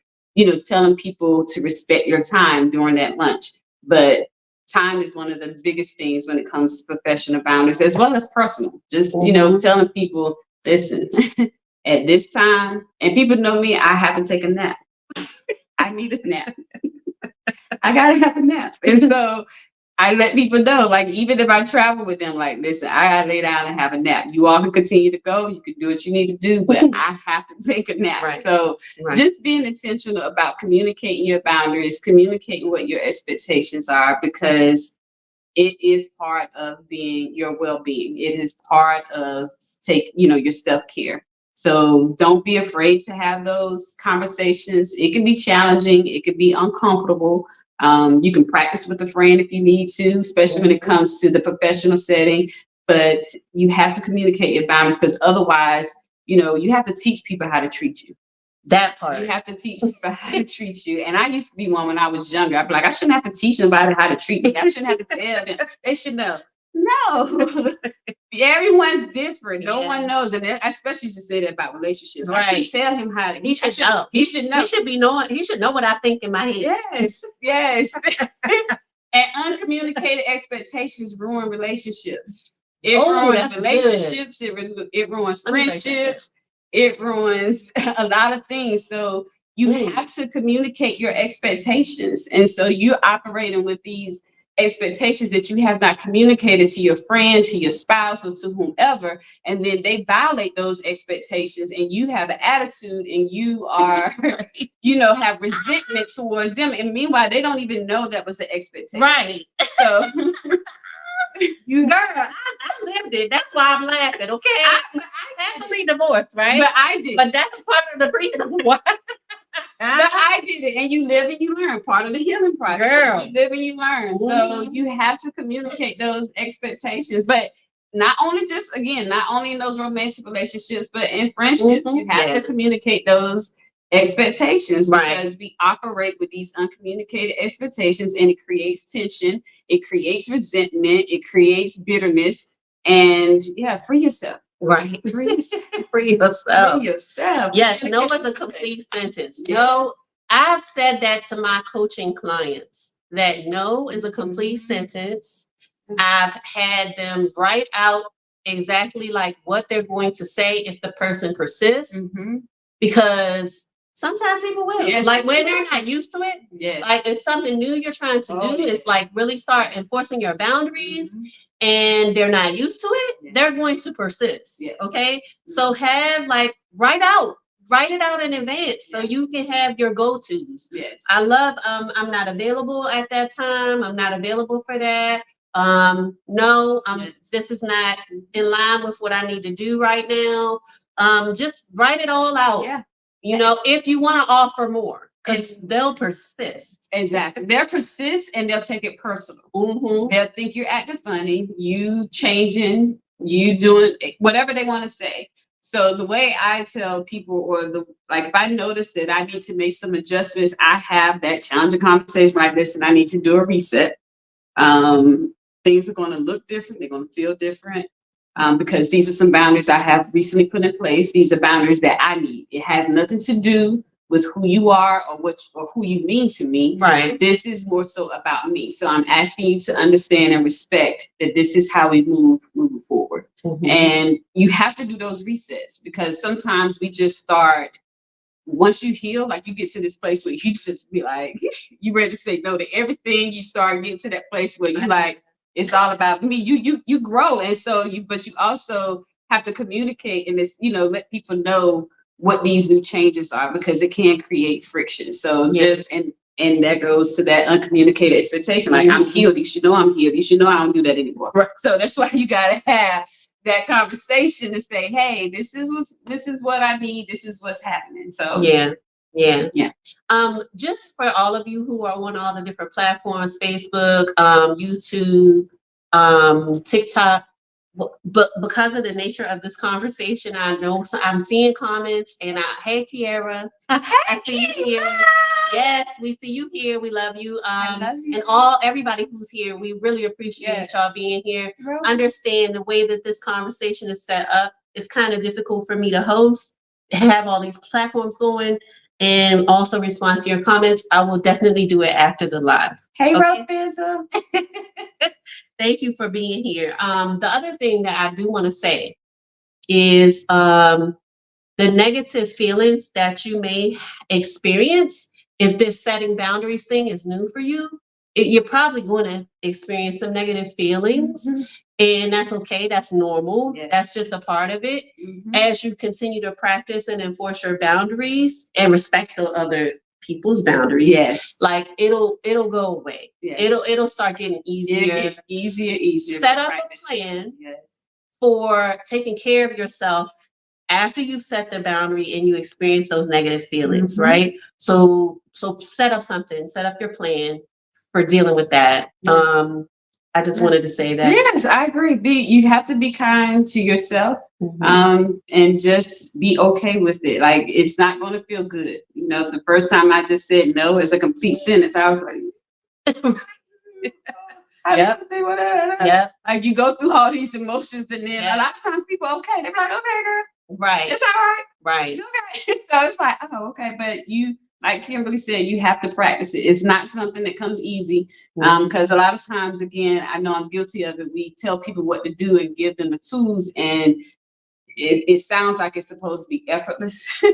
telling people to respect your time during that lunch. But time is one of the biggest things when it comes to professional boundaries as well as personal. Just, telling people, listen, at this time, and people know me, I have to take a nap. I need a nap. I gotta have a nap. And so I let people know, like, even if I travel with them, like, listen, I gotta lay down and have a nap. You all can continue to go, you can do what you need to do, but I have to take a nap. Right. So just being intentional about communicating your boundaries, communicating what your expectations are, because it is part of being your well-being. It is part of your self-care. So don't be afraid to have those conversations. It can be challenging. It can be uncomfortable. You can practice with a friend if you need to, especially when it comes to the professional setting. But you have to communicate your boundaries, because otherwise, you have to teach people how to treat you. That part. You have to teach people how to treat you. And I used to be one when I was younger. I'd be like, I shouldn't have to teach somebody how to treat me. I shouldn't have to tell them. They should know. No, everyone's different. No one knows, and I especially to say that about relationships. Right. I should tell him how to. He should know. He should know. He should be knowing. He should know what I think in my head. Yes. And uncommunicated expectations ruin relationships. It ruins relationships. It ruins friendships. It ruins a lot of things. So you have to communicate your expectations, and so you're operating with these expectations that you have not communicated to your friend, to your spouse, or to whomever, and then they violate those expectations, and you have an attitude, and you are, have resentment towards them, and meanwhile they don't even know that was an expectation. Right. So, girl, I lived it. That's why I'm laughing. Okay, I happily divorced, right? But I did. But that's part of the reason why. But I did it, and you live and you learn. Part of the healing process. Girl. You live and you learn. So you have to communicate those expectations. But not only in those romantic relationships, but in friendships, you have to communicate those expectations, because we operate with these uncommunicated expectations, and it creates tension, it creates resentment, it creates bitterness, and free yourself. Right. Free yourself. Free yourself. Free yourself. Yes, no is a complete sentence. No, I've said that to my coaching clients, that no is a complete sentence. I've had them write out exactly like what they're going to say if the person persists, because sometimes people will. Like when they're not used to it, like if something new you're trying to do is like really start enforcing your boundaries, and they're not used to it, they're going to persist. Okay. So have write it out in advance so you can have your go-tos. I love I'm not available at that time. I'm not available for that. No, this is not in line with what I need to do right now. Just write it all out. If you want to offer more, because they'll persist. Exactly. They'll persist, and they'll take it personal. They'll think you're acting funny, you changing, you doing whatever they want to say. So the way I tell people, if I notice that I need to make some adjustments, I have that challenging conversation like this, and I need to do a reset. Things are going to look different. They're going to feel different. Because these are some boundaries I have recently put in place. These are boundaries that I need. It has nothing to do with who you are or who you mean to me. Right. This is more so about me. So I'm asking you to understand and respect that this is how we moving forward. And you have to do those resets, because sometimes we just start, once you heal, like you get to this place where you just be like, you ready to say no to everything. You start getting to that place where you like, it's all about me. You grow. And so but you also have to communicate and let people know what these new changes are, because it can create friction. So and that goes to that uncommunicated expectation. Like, I'm healed. You should know I'm healed. You should know I don't do that anymore. Right. So that's why you got to have that conversation to say, hey, this is what I need. This is what's happening. So yeah. Just for all of you who are on all the different platforms, Facebook, YouTube, TikTok, but because of the nature of this conversation, I know I'm seeing comments, and hey, Tiara, I see you here. Yes, we see you here. We love you. I love you. And everybody who's here, we really appreciate y'all being here. Understand the way that this conversation is set up. It's kind of difficult for me to host, have all these platforms going, and also respond to your comments. I will definitely do it after the live. Hey, Rofizzle. Thank you for being here. The other thing that I do want to say is the negative feelings that you may experience if this setting boundaries thing is new for you. you're probably going to experience some negative feelings, and that's okay. That's normal. Yeah. That's just a part of it. As you continue to practice and enforce your boundaries and respect the other people's boundaries, Yes. like it'll go away. Yes. It'll start getting easier. It gets easier. Set up a plan for taking care of yourself after you've set the boundary and you experience those negative feelings, right? So set up something, set up your plan for dealing with that. I just wanted to say that. Yes, I agree. You have to be kind to yourself, and just be okay with it. Like, it's not going to feel good. You know, the first time I just said no as a complete sentence, I was like, Yep. Like, you go through all these emotions, and then a lot of times people okay, they're like, okay, girl, right, it's all right, right. Okay. So it's like, oh, okay, but you, like Kimberly said, you have to practice it. It's not something that comes easy, because a lot of times, again, I know I'm guilty of it. We tell people what to do and give them the tools, and it sounds like it's supposed to be effortlessly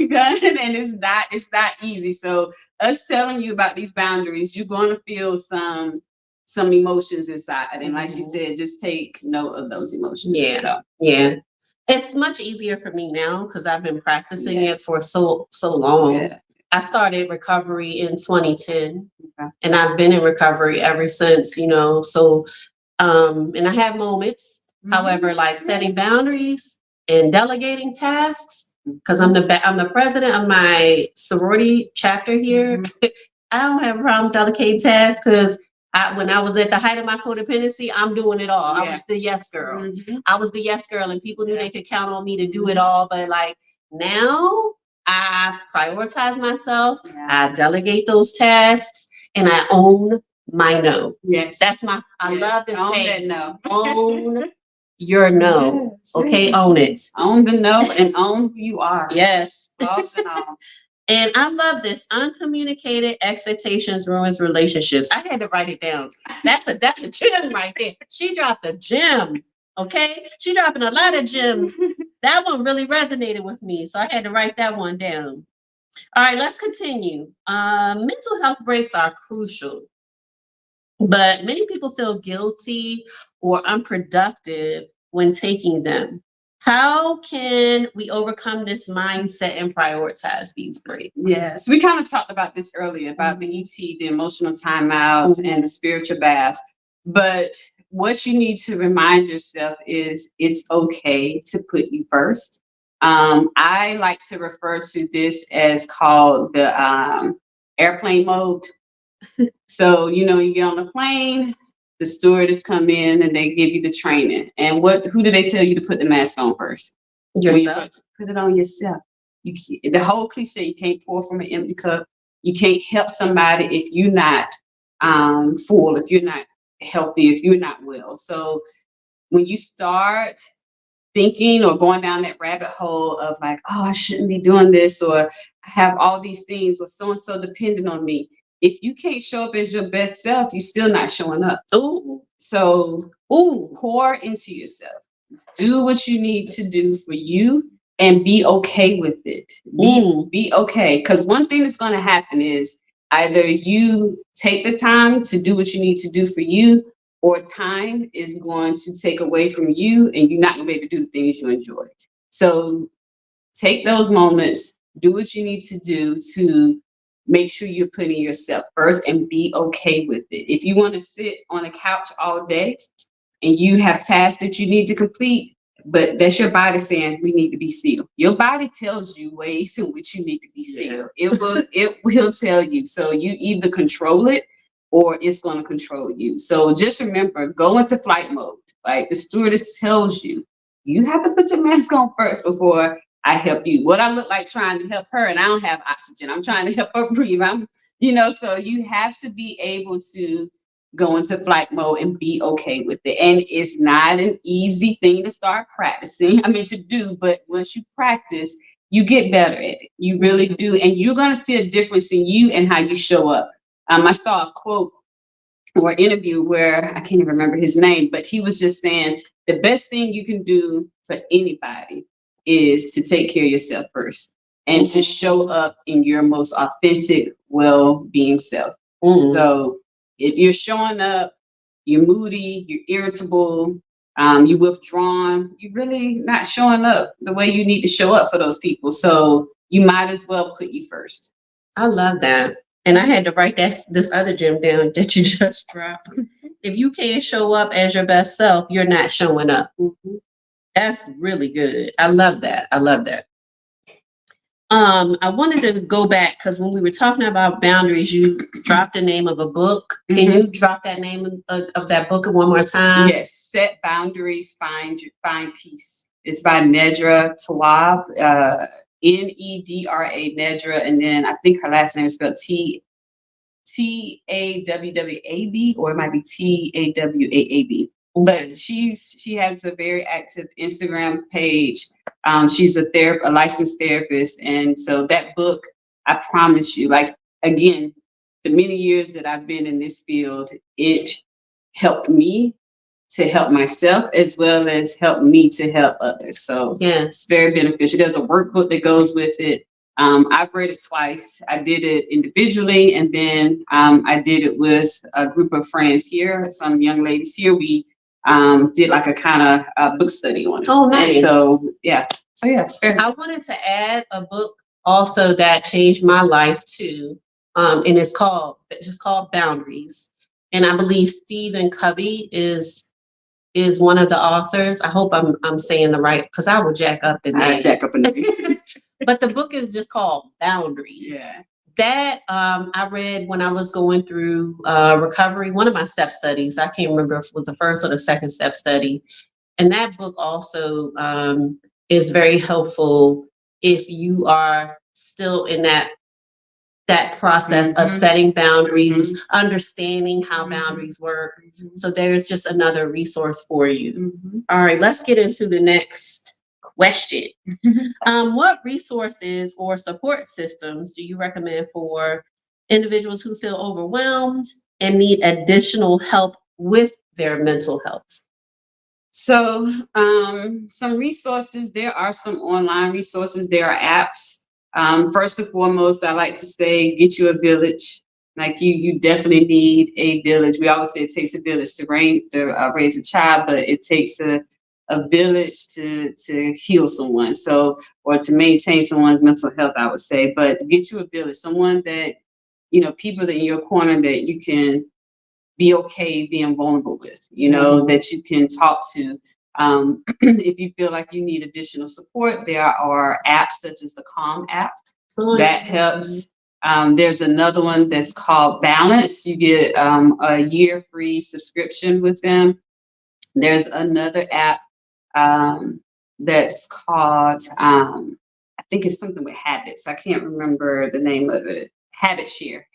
done, and it's not easy. So us telling you about these boundaries, you're going to feel some emotions inside, and like she said, just take note of those emotions. Yeah. It's much easier for me now because I've been practicing it for so long. I started recovery in 2010, and I've been in recovery ever since, you know. So and I have moments, however, like setting boundaries and delegating tasks, because I'm the president of my sorority chapter here. I don't have a problem delegating tasks because when I was at the height of my codependency, I'm doing it all. I was the yes girl. I was the yes girl, and people knew they could count on me to do it all. But like now, I prioritize myself. I delegate those tasks, and I own my no. Yes, that's my. I love to own say that no. Own your no. Okay, own it. Own the no and own who you are. Yes. Flaws and all. And I love this. Uncommunicated expectations ruins relationships. I had to write it down. That's a gem right there. She dropped a gem. Okay? She dropping a lot of gems. That one really resonated with me. So I had to write that one down. All right, let's continue. Mental health breaks are crucial, but many people feel guilty or unproductive when taking them. How can we overcome this mindset and prioritize these breaks? Yes, we kind of talked about this earlier about the ET, the emotional timeout, and the spiritual bath. But what you need to remind yourself is it's okay to put you first. I like to refer to this as called the airplane mode. So, you know, you get on the plane, the stewardess come in and they give you the training. And who do they tell you to put the mask on first? Yourself. Put it on yourself. The whole cliche, you can't pour from an empty cup. You can't help somebody if you're not full, if you're not healthy, if you're not well. So when you start thinking or going down that rabbit hole of like, oh, I shouldn't be doing this, or I have all these things, or so and so dependent on me. If you can't show up as your best self, you're still not showing up. So pour into yourself. Do what you need to do for you and be okay with it. Be okay. Because one thing that's going to happen is either you take the time to do what you need to do for you, or time is going to take away from you and you're not going to be able to do the things you enjoy. So take those moments, do what you need to do to make sure you're putting yourself first and be okay with it. If you want to sit on a couch all day and you have tasks that you need to complete, but that's your body saying we need to be still. Your body tells you ways in which you need to be still. It will tell you. So you either control it or it's going to control you. So just remember, go into flight mode. Like the stewardess tells you, you have to put your mask on first before I help you. What I look like trying to help her, and I don't have oxygen. I'm trying to help her breathe. So you have to be able to go into flight mode and be okay with it. And it's not an easy thing to start practicing. To do, but once you practice, you get better at it. You really do. And you're going to see a difference in you and how you show up. I saw a quote or interview where I can't even remember his name, but he was just saying the best thing you can do for anybody is to take care of yourself first and to show up in your most authentic, well-being self. So if you're showing up, you're moody, you're irritable, you're withdrawn, you're really not showing up the way you need to show up for those people. So you might as well put you first. I love that. And I had to write this other gem down that you just dropped. If you can't show up as your best self, you're not showing up. That's really good. I love that. I love that. I wanted to go back because when we were talking about boundaries, you dropped the name of a book. Can you drop that name of that book one more time? Yes, Set Boundaries, Find Peace. It's by Nedra Tawwab, Nedra, Nedra, and then I think her last name is spelled Tawwab, or it might be Tawaab. But she has a very active Instagram page. She's a licensed therapist, and so that book, I promise you, like again, the many years that I've been in this field, it helped me to help myself as well as help me to help others. So yeah, it's very beneficial. There's a workbook that goes with it. I've read it twice. I did it individually, and then I did it with a group of friends here, some young ladies here. We did like a kind of book study on it. Oh, nice. And so yeah. I wanted to add a book also that changed my life too, and it's just called Boundaries. And I believe Stephen Covey is one of the authors. I hope I'm saying the right, because I will jack up the name. But the book is just called Boundaries. Yeah. That I read when I was going through recovery, one of my step studies. I can't remember if it was the first or the second step study. And that book also is very helpful if you are still in that process of setting boundaries, understanding how boundaries work. So there's just another resource for you. All right, let's get into the next question. What resources or support systems do you recommend for individuals who feel overwhelmed and need additional help with their mental health? So some resources, there are some online resources, there are apps. First and foremost, I like to say, get you a village. Like you definitely need a village. We always say it takes a village to raise a child, but it takes a village to heal someone. So, or to maintain someone's mental health, I would say. But get you a village, someone that, people that in your corner that you can be okay being vulnerable with, that you can talk to. If you feel like you need additional support, there are apps such as the Calm app that helps. There's another one that's called Balance. You get a year free subscription with them. There's another app that's called, I think it's something with habits. I can't remember the name of it. Habit Share.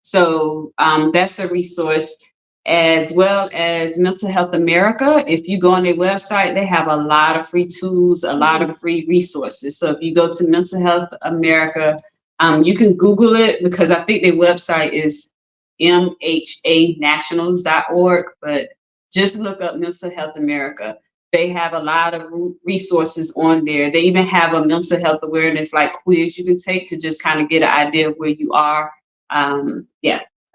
So that's a resource, as well as Mental Health America. If you go on their website, they have a lot of free tools, a lot of free resources. So if you go to Mental Health America, you can Google it, because I think their website is mhanationals.org, but just look up Mental Health America. They have a lot of resources on there. They even have a mental health awareness like quiz you can take to just kind of get an idea of where you are.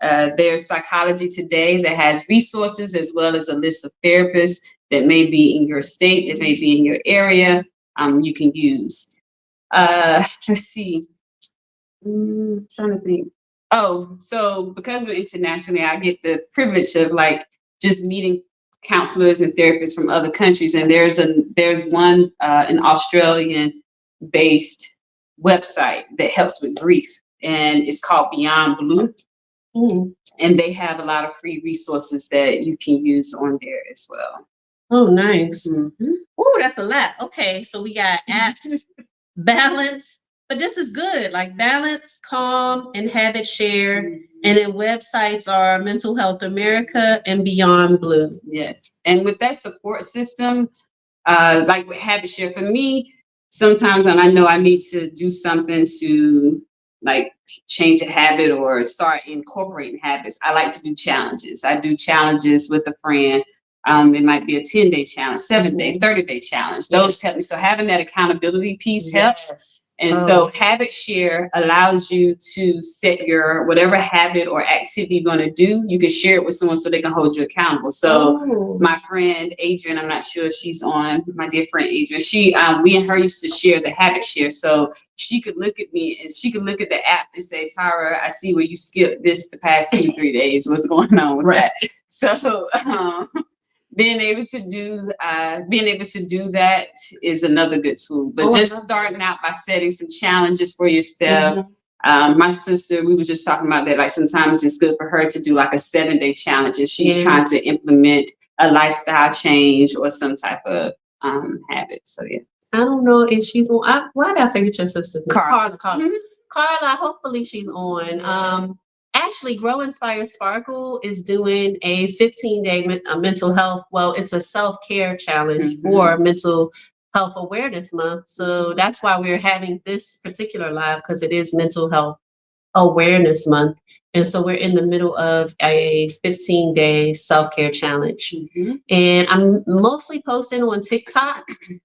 There's Psychology Today that has resources, as well as a list of therapists that may be in your state, that may be in your area, you can use. Let's see. Trying to think. Oh, so because we're internationally, I get the privilege of just meeting counselors and therapists from other countries, and there's one an Australian-based website that helps with grief, and it's called Beyond Blue. And they have a lot of free resources that you can use on there as well. Oh, nice. Oh, that's a lot. Okay, so we got apps, Balance, but this is good. Like Balance, Calm, and Habit Share. And then websites are Mental Health America and Beyond Blue. Yes. And with that support system, like with Habit Share, for me, sometimes when I know I need to do something to change a habit or start incorporating habits, I like to do challenges. I do challenges with a friend. It might be a 10-day challenge, 7-day, 30-day challenge. Those help me. So having that accountability piece helps. And so habit share allows you to set your whatever habit or activity you're going to do. You can share it with someone so they can hold you accountable. So my friend Adrian, I'm not sure if she's on, my dear friend Adrian, we and her used to share the habit share. So she could look at me and she could look at the app and say, Tara, I see where you skipped this the past 2-3 days. What's going on with that? So being able to do that is another good tool. But just starting out by setting some challenges for yourself. My sister, we were just talking about that. Like sometimes it's good for her to do like a 7-day challenge if she's trying to implement a lifestyle change or some type of habit. So yeah. I don't know if she's on. Why did I forget your sister's name? Carla. Mm-hmm. Carla, hopefully she's on. Actually, Grow Inspire Sparkle is doing a 15-day mental health. Well, it's a self-care challenge for Mental Health Awareness Month. So that's why we're having this particular live, because it is Mental Health Awareness Month. And so we're in the middle of a 15-day self-care challenge. And I'm mostly posting on TikTok.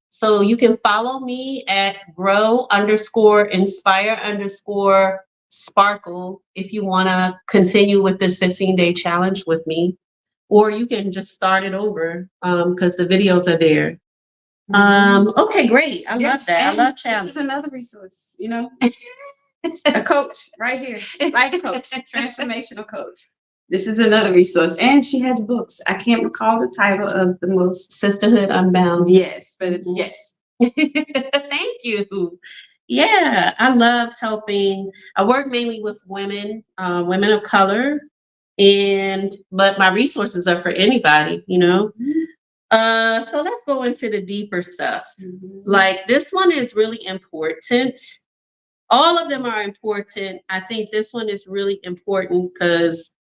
So you can follow me at grow_inspire_sparkle if you want to continue with this 15-day challenge with me. Or you can just start it over because the videos are there. Okay, great. I love that. I love challenges. This is another resource, you know. A coach right here, life coach, transformational coach. This is another resource, and she has books. I can't recall the title of the most. Sisterhood Unbound. Yes, but yes. Thank you. Yeah, I love helping. I work mainly with women, women of color, but my resources are for anybody, you know. So let's go into the deeper stuff. Like this one is really important. All of them are important. I think this one is really important because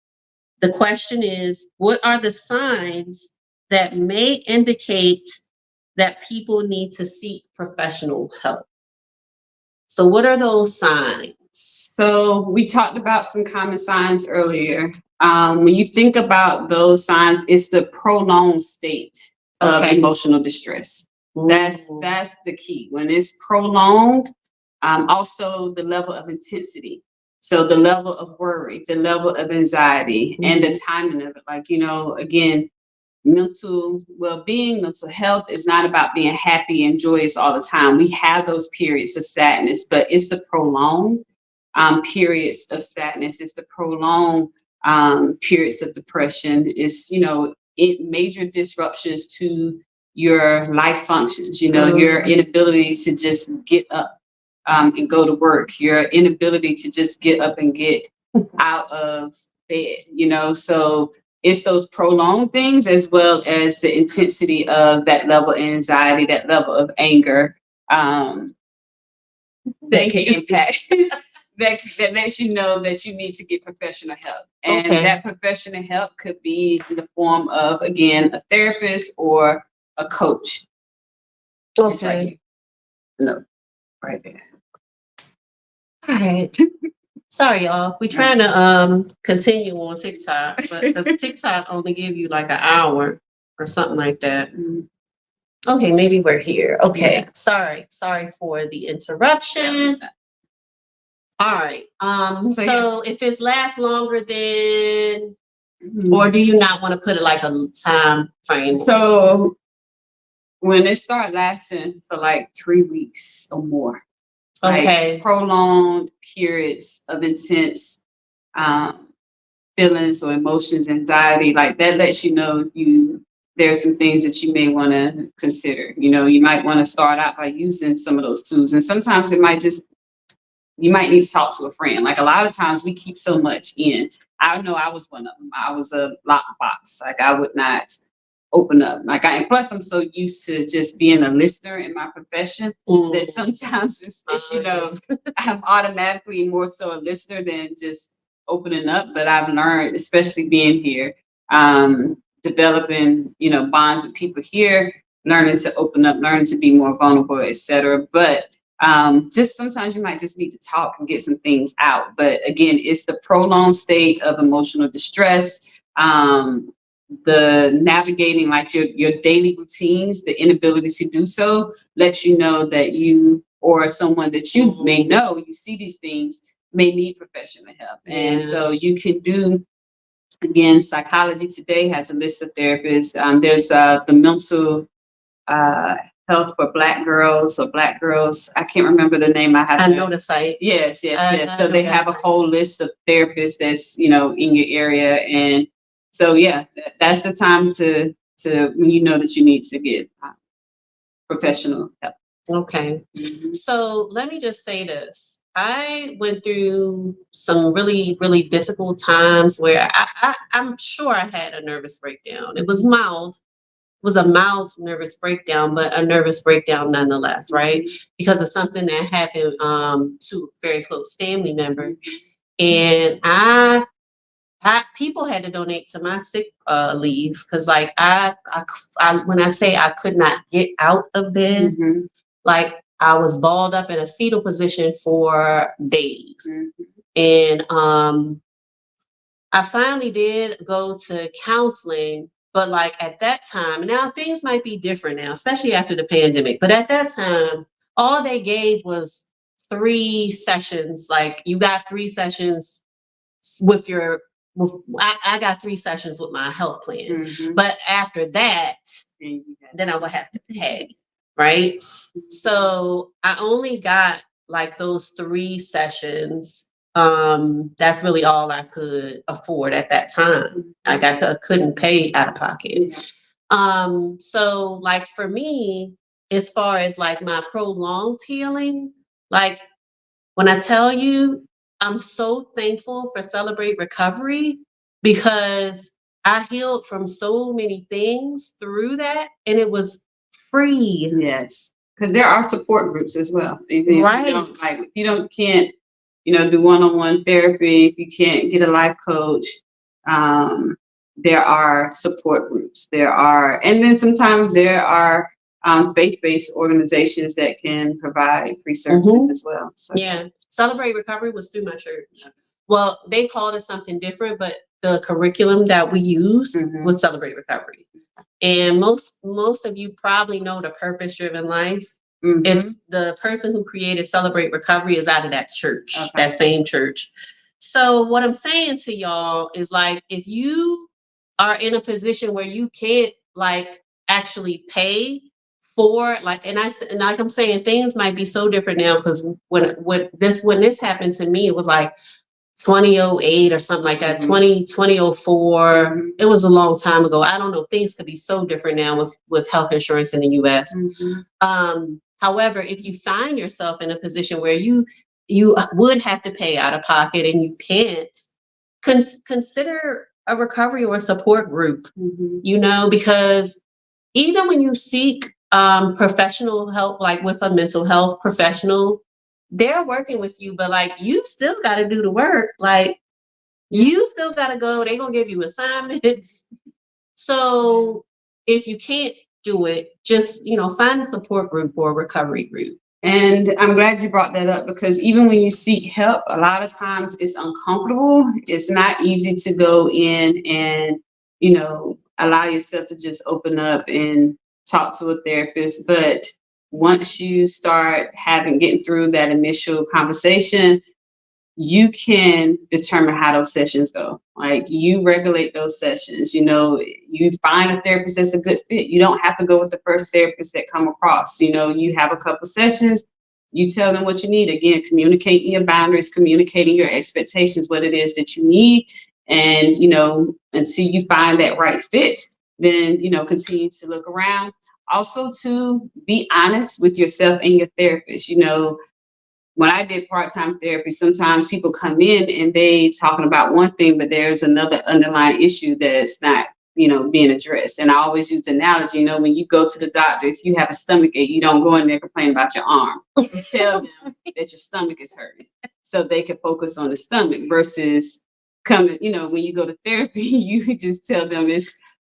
the question is, what are the signs that may indicate that people need to seek professional help? So what are those signs? So we talked about some common signs earlier. When you think about those signs, it's the prolonged state of emotional distress. That's the key. When it's prolonged, also the level of intensity. So the level of worry, the level of anxiety, and the timing of it. Like, you know, again, mental well-being, mental health is not about being happy and joyous all the time. We have those periods of sadness, but it's the prolonged periods of sadness. It's the prolonged periods of depression. It's, you know, major disruptions to your life functions, you know, your inability to just get up and go to work, your inability to just get up and get out of bed, you know. So it's those prolonged things as well as the intensity of that level of anxiety, that level of anger that can impact, that lets you know that you need to get professional help. And that professional help could be in the form of, again, a therapist or a coach. Okay. No, right there. All right. Sorry, y'all. We're trying to continue on TikTok, but the TikTok only give you like an hour or something like that. Okay, maybe we're here. Okay. Sorry for the interruption. All right. So if it lasts longer than, or do you not want to put it like a time frame? So when it start lasting for like 3 weeks or more. Like prolonged periods of intense feelings or emotions, anxiety, like that lets you know there's some things that you may want to consider. You know, you might want to start out by using some of those tools. And sometimes you might need to talk to a friend. Like a lot of times we keep so much in. I know I was one of them. I was a lockbox. Like I would not open up. And plus I'm so used to just being a listener in my profession that sometimes it's you know, I'm automatically more so a listener than just opening up. But I've learned, especially being here, developing, you know, bonds with people here, learning to open up, learning to be more vulnerable, etc. But just sometimes you might just need to talk and get some things out. But again, it's the prolonged state of emotional distress, the navigating like your daily routines, the inability to do so lets you know that you or someone that you may know, you see these things, may need professional help. And so you can do, again, Psychology Today has a list of therapists. There's the mental health for Black girls or Black girls. I can't remember the name. I know the site. Yes. So they have a whole list of therapists that's, in your area. And so, that's the time to when you know that you need to get professional help. Okay. So let me just say this. I went through some really, really difficult times where I'm sure I had a nervous breakdown. It was mild. It was a mild nervous breakdown, but a nervous breakdown nonetheless, right? Because of something that happened to a very close family member. And people had to donate to my sick leave because, like, I when I say I could not get out of bed, like I was balled up in a fetal position for days, and I finally did go to counseling. But like at that time, now things might be different now, especially after the pandemic. But at that time, all they gave was 3 sessions. Like you got 3 sessions with your. I got 3 sessions with my health plan. But after that, then I would have to pay, right? So I only got like those 3 sessions. That's really all I could afford at that time. I couldn't pay out of pocket. So like for me, as far as like my prolonged healing, like when I tell you, I'm so thankful for Celebrate Recovery because I healed from so many things through that, and it was free. Yes, because there are support groups as well. If Right. you can't, do one-on-one therapy, if you can't get a life coach, there are support groups. And then sometimes there are faith-based organizations that can provide free services as well. So. Yeah, Celebrate Recovery was through my church. Well, they called it something different, but the curriculum that we used was Celebrate Recovery. And most of you probably know the Purpose-Driven Life. It's the person who created Celebrate Recovery is out of that church, that same church. So what I'm saying to y'all is, like, if you are in a position where you can't like actually pay for, like, and like I'm saying, things might be so different now because when this happened to me, it was like 2008 or something like that, 2004. It was a long time ago. I don't know. Things could be so different now with health insurance in the US. However, if you find yourself in a position where you would have to pay out of pocket and you can't, consider a recovery or a support group, because even when you seek professional help, like with a mental health professional, they're working with you, but like you still got to do the work. Like you still got to go. They're going to give you assignments. So if you can't do it, just, find a support group or a recovery group. And I'm glad you brought that up because even when you seek help, a lot of times it's uncomfortable. It's not easy to go in and, allow yourself to just open up and talk to a therapist. But once you start getting through that initial conversation, you can determine how those sessions go. Like you regulate those sessions, you find a therapist that's a good fit. You don't have to go with the first therapist that come across, you have a couple sessions, you tell them what you need. Again, communicating your boundaries, communicating your expectations, what it is that you need. And, until you find that right fit, then, continue to look around. Also to be honest with yourself and your therapist. When I did part-time therapy, sometimes people come in and they talking about one thing, but there's another underlying issue that's not, being addressed. And I always use the analogy, when you go to the doctor, if you have a stomach ache, you don't go in there complain about your arm. You tell them that your stomach is hurting so they can focus on the stomach versus coming, when you go to therapy, you just tell them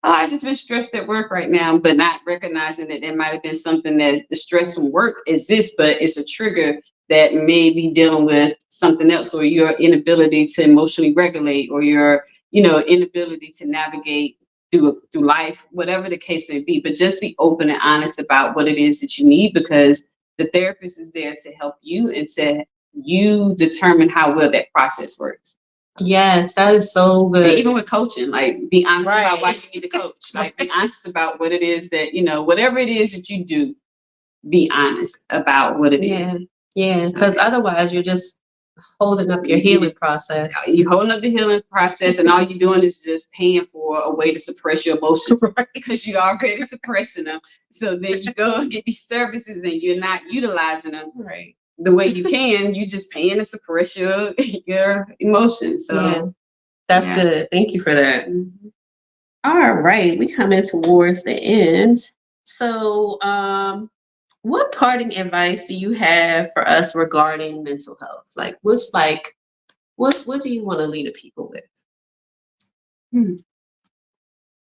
I just been stressed at work right now, but not recognizing that there might have been something that the stress from work exists, but it's a trigger that may be dealing with something else, or your inability to emotionally regulate, or your, inability to navigate through life, whatever the case may be. But just be open and honest about what it is that you need, because The therapist is there to help you and to you determine how well that process works. Yes, that is so And good. even with coaching, like be honest Right. about why you need to coach. Like be honest about what it is that, whatever it is that you do, be honest about what it is. Yeah, because otherwise you're just holding up your healing process. You're holding up the healing process, and all you're doing is just paying for a way to suppress your emotions because you're already suppressing them. So then you go and get these services, and you're not utilizing them the way you can. You just paying to suppress your emotions. So that's good. Thank you for that. Mm-hmm. All right, we coming towards the end. So, what parting advice do you have for us regarding mental health? Like, what do you want to leave the people with?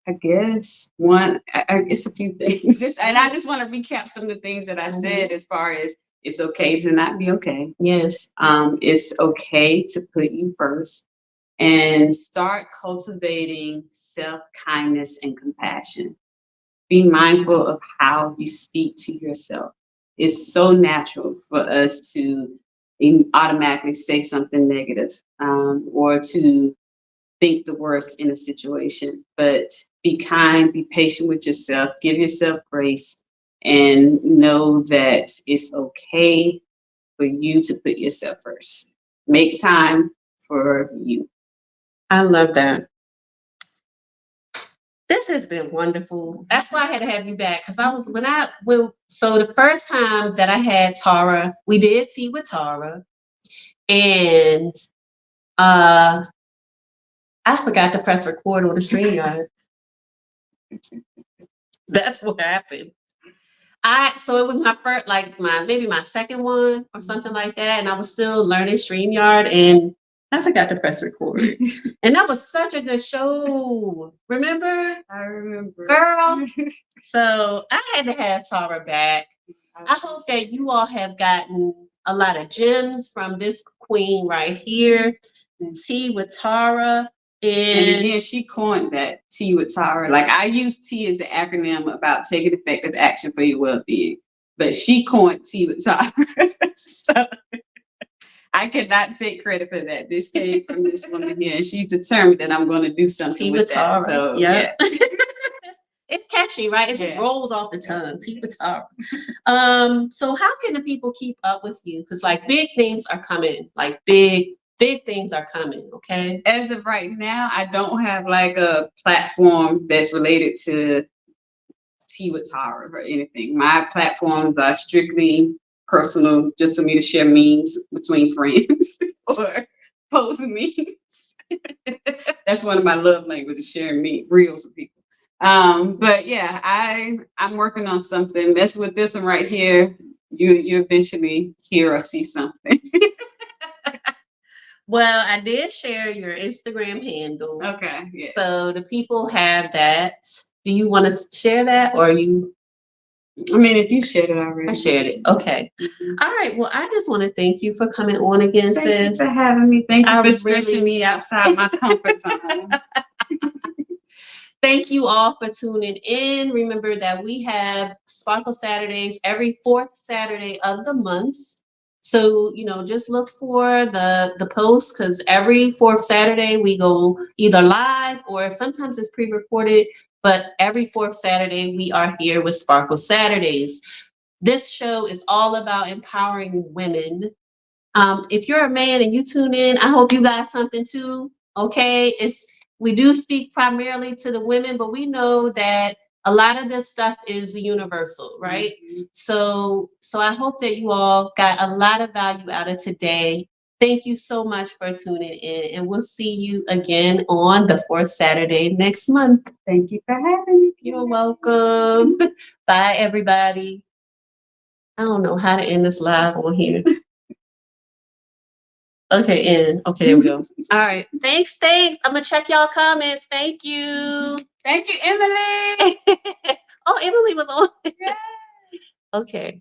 I guess it's a few things. And I just want to recap some of the things that I said as far as it's okay to not be okay. Yes. It's okay to put you first and start cultivating self-kindness and compassion. Be mindful of how you speak to yourself. It's so natural for us to automatically say something negative or to think the worst in a situation, but be kind, be patient with yourself, give yourself grace, and know that it's okay for you to put yourself first. Make time for you. I love that. This has been wonderful. That's why I had to have you back, because so the first time that I had Tara, we did tea with Tara, and I forgot to press record on the StreamYard. That's what happened. So it was my first, like maybe my second one or something like that, and I was still learning StreamYard, and I forgot to press record. And that was such a good show. Remember? I remember. Girl. So I had to have Tara back. I hope that you all have gotten a lot of gems from this queen right here. Tea with Tara. And again, she coined that T with Tara. Like I use T as an acronym about taking effective action for your well-being, but she coined T with Tara. So I cannot take credit for that. This came from this woman here, and she's determined that I'm going to do something with that. So yeah. It's catchy, right? It just rolls off the tongue. Tea with Tara. So how can the people keep up with you? Because like big things are coming, like big things are coming, okay? As of right now, I don't have like a platform that's related to Tea with Tara or anything. My platforms are strictly personal, just for me to share memes between friends or post memes. That's one of my love languages, sharing reels with people. But yeah, I'm working on something. That's with this one right here. You eventually hear or see something. Well, I did share your Instagram handle. Okay. Yeah. So the people have that. Do you want to share that, or you? I mean, if you shared it already. I shared it. Okay. Mm-hmm. All right. Well, I just want to thank you for coming on again, sis. Thank you for having me. Thank you for stretching me outside my comfort zone. Thank you all for tuning in. Remember that we have Sparkle Saturdays every fourth Saturday of the month. So, just look for the post, because every fourth Saturday we go either live or sometimes it's pre-recorded, but every fourth Saturday we are here with Sparkle Saturdays. This show is all about empowering women. If you're a man and you tune in, I hope you got something too. Okay, we do speak primarily to the women, but we know that a lot of this stuff is universal, right? Mm-hmm. So I hope that you all got a lot of value out of today. Thank you so much for tuning in, and we'll see you again on the fourth Saturday next month. Thank you for having me. You're welcome. Bye, everybody. I don't know how to end this live on here. Okay, end. Okay, there we go. All right. Thanks. I'm going to check y'all comments. Thank you. Thank you, Emily. Oh, Emily was on. Yeah. Okay.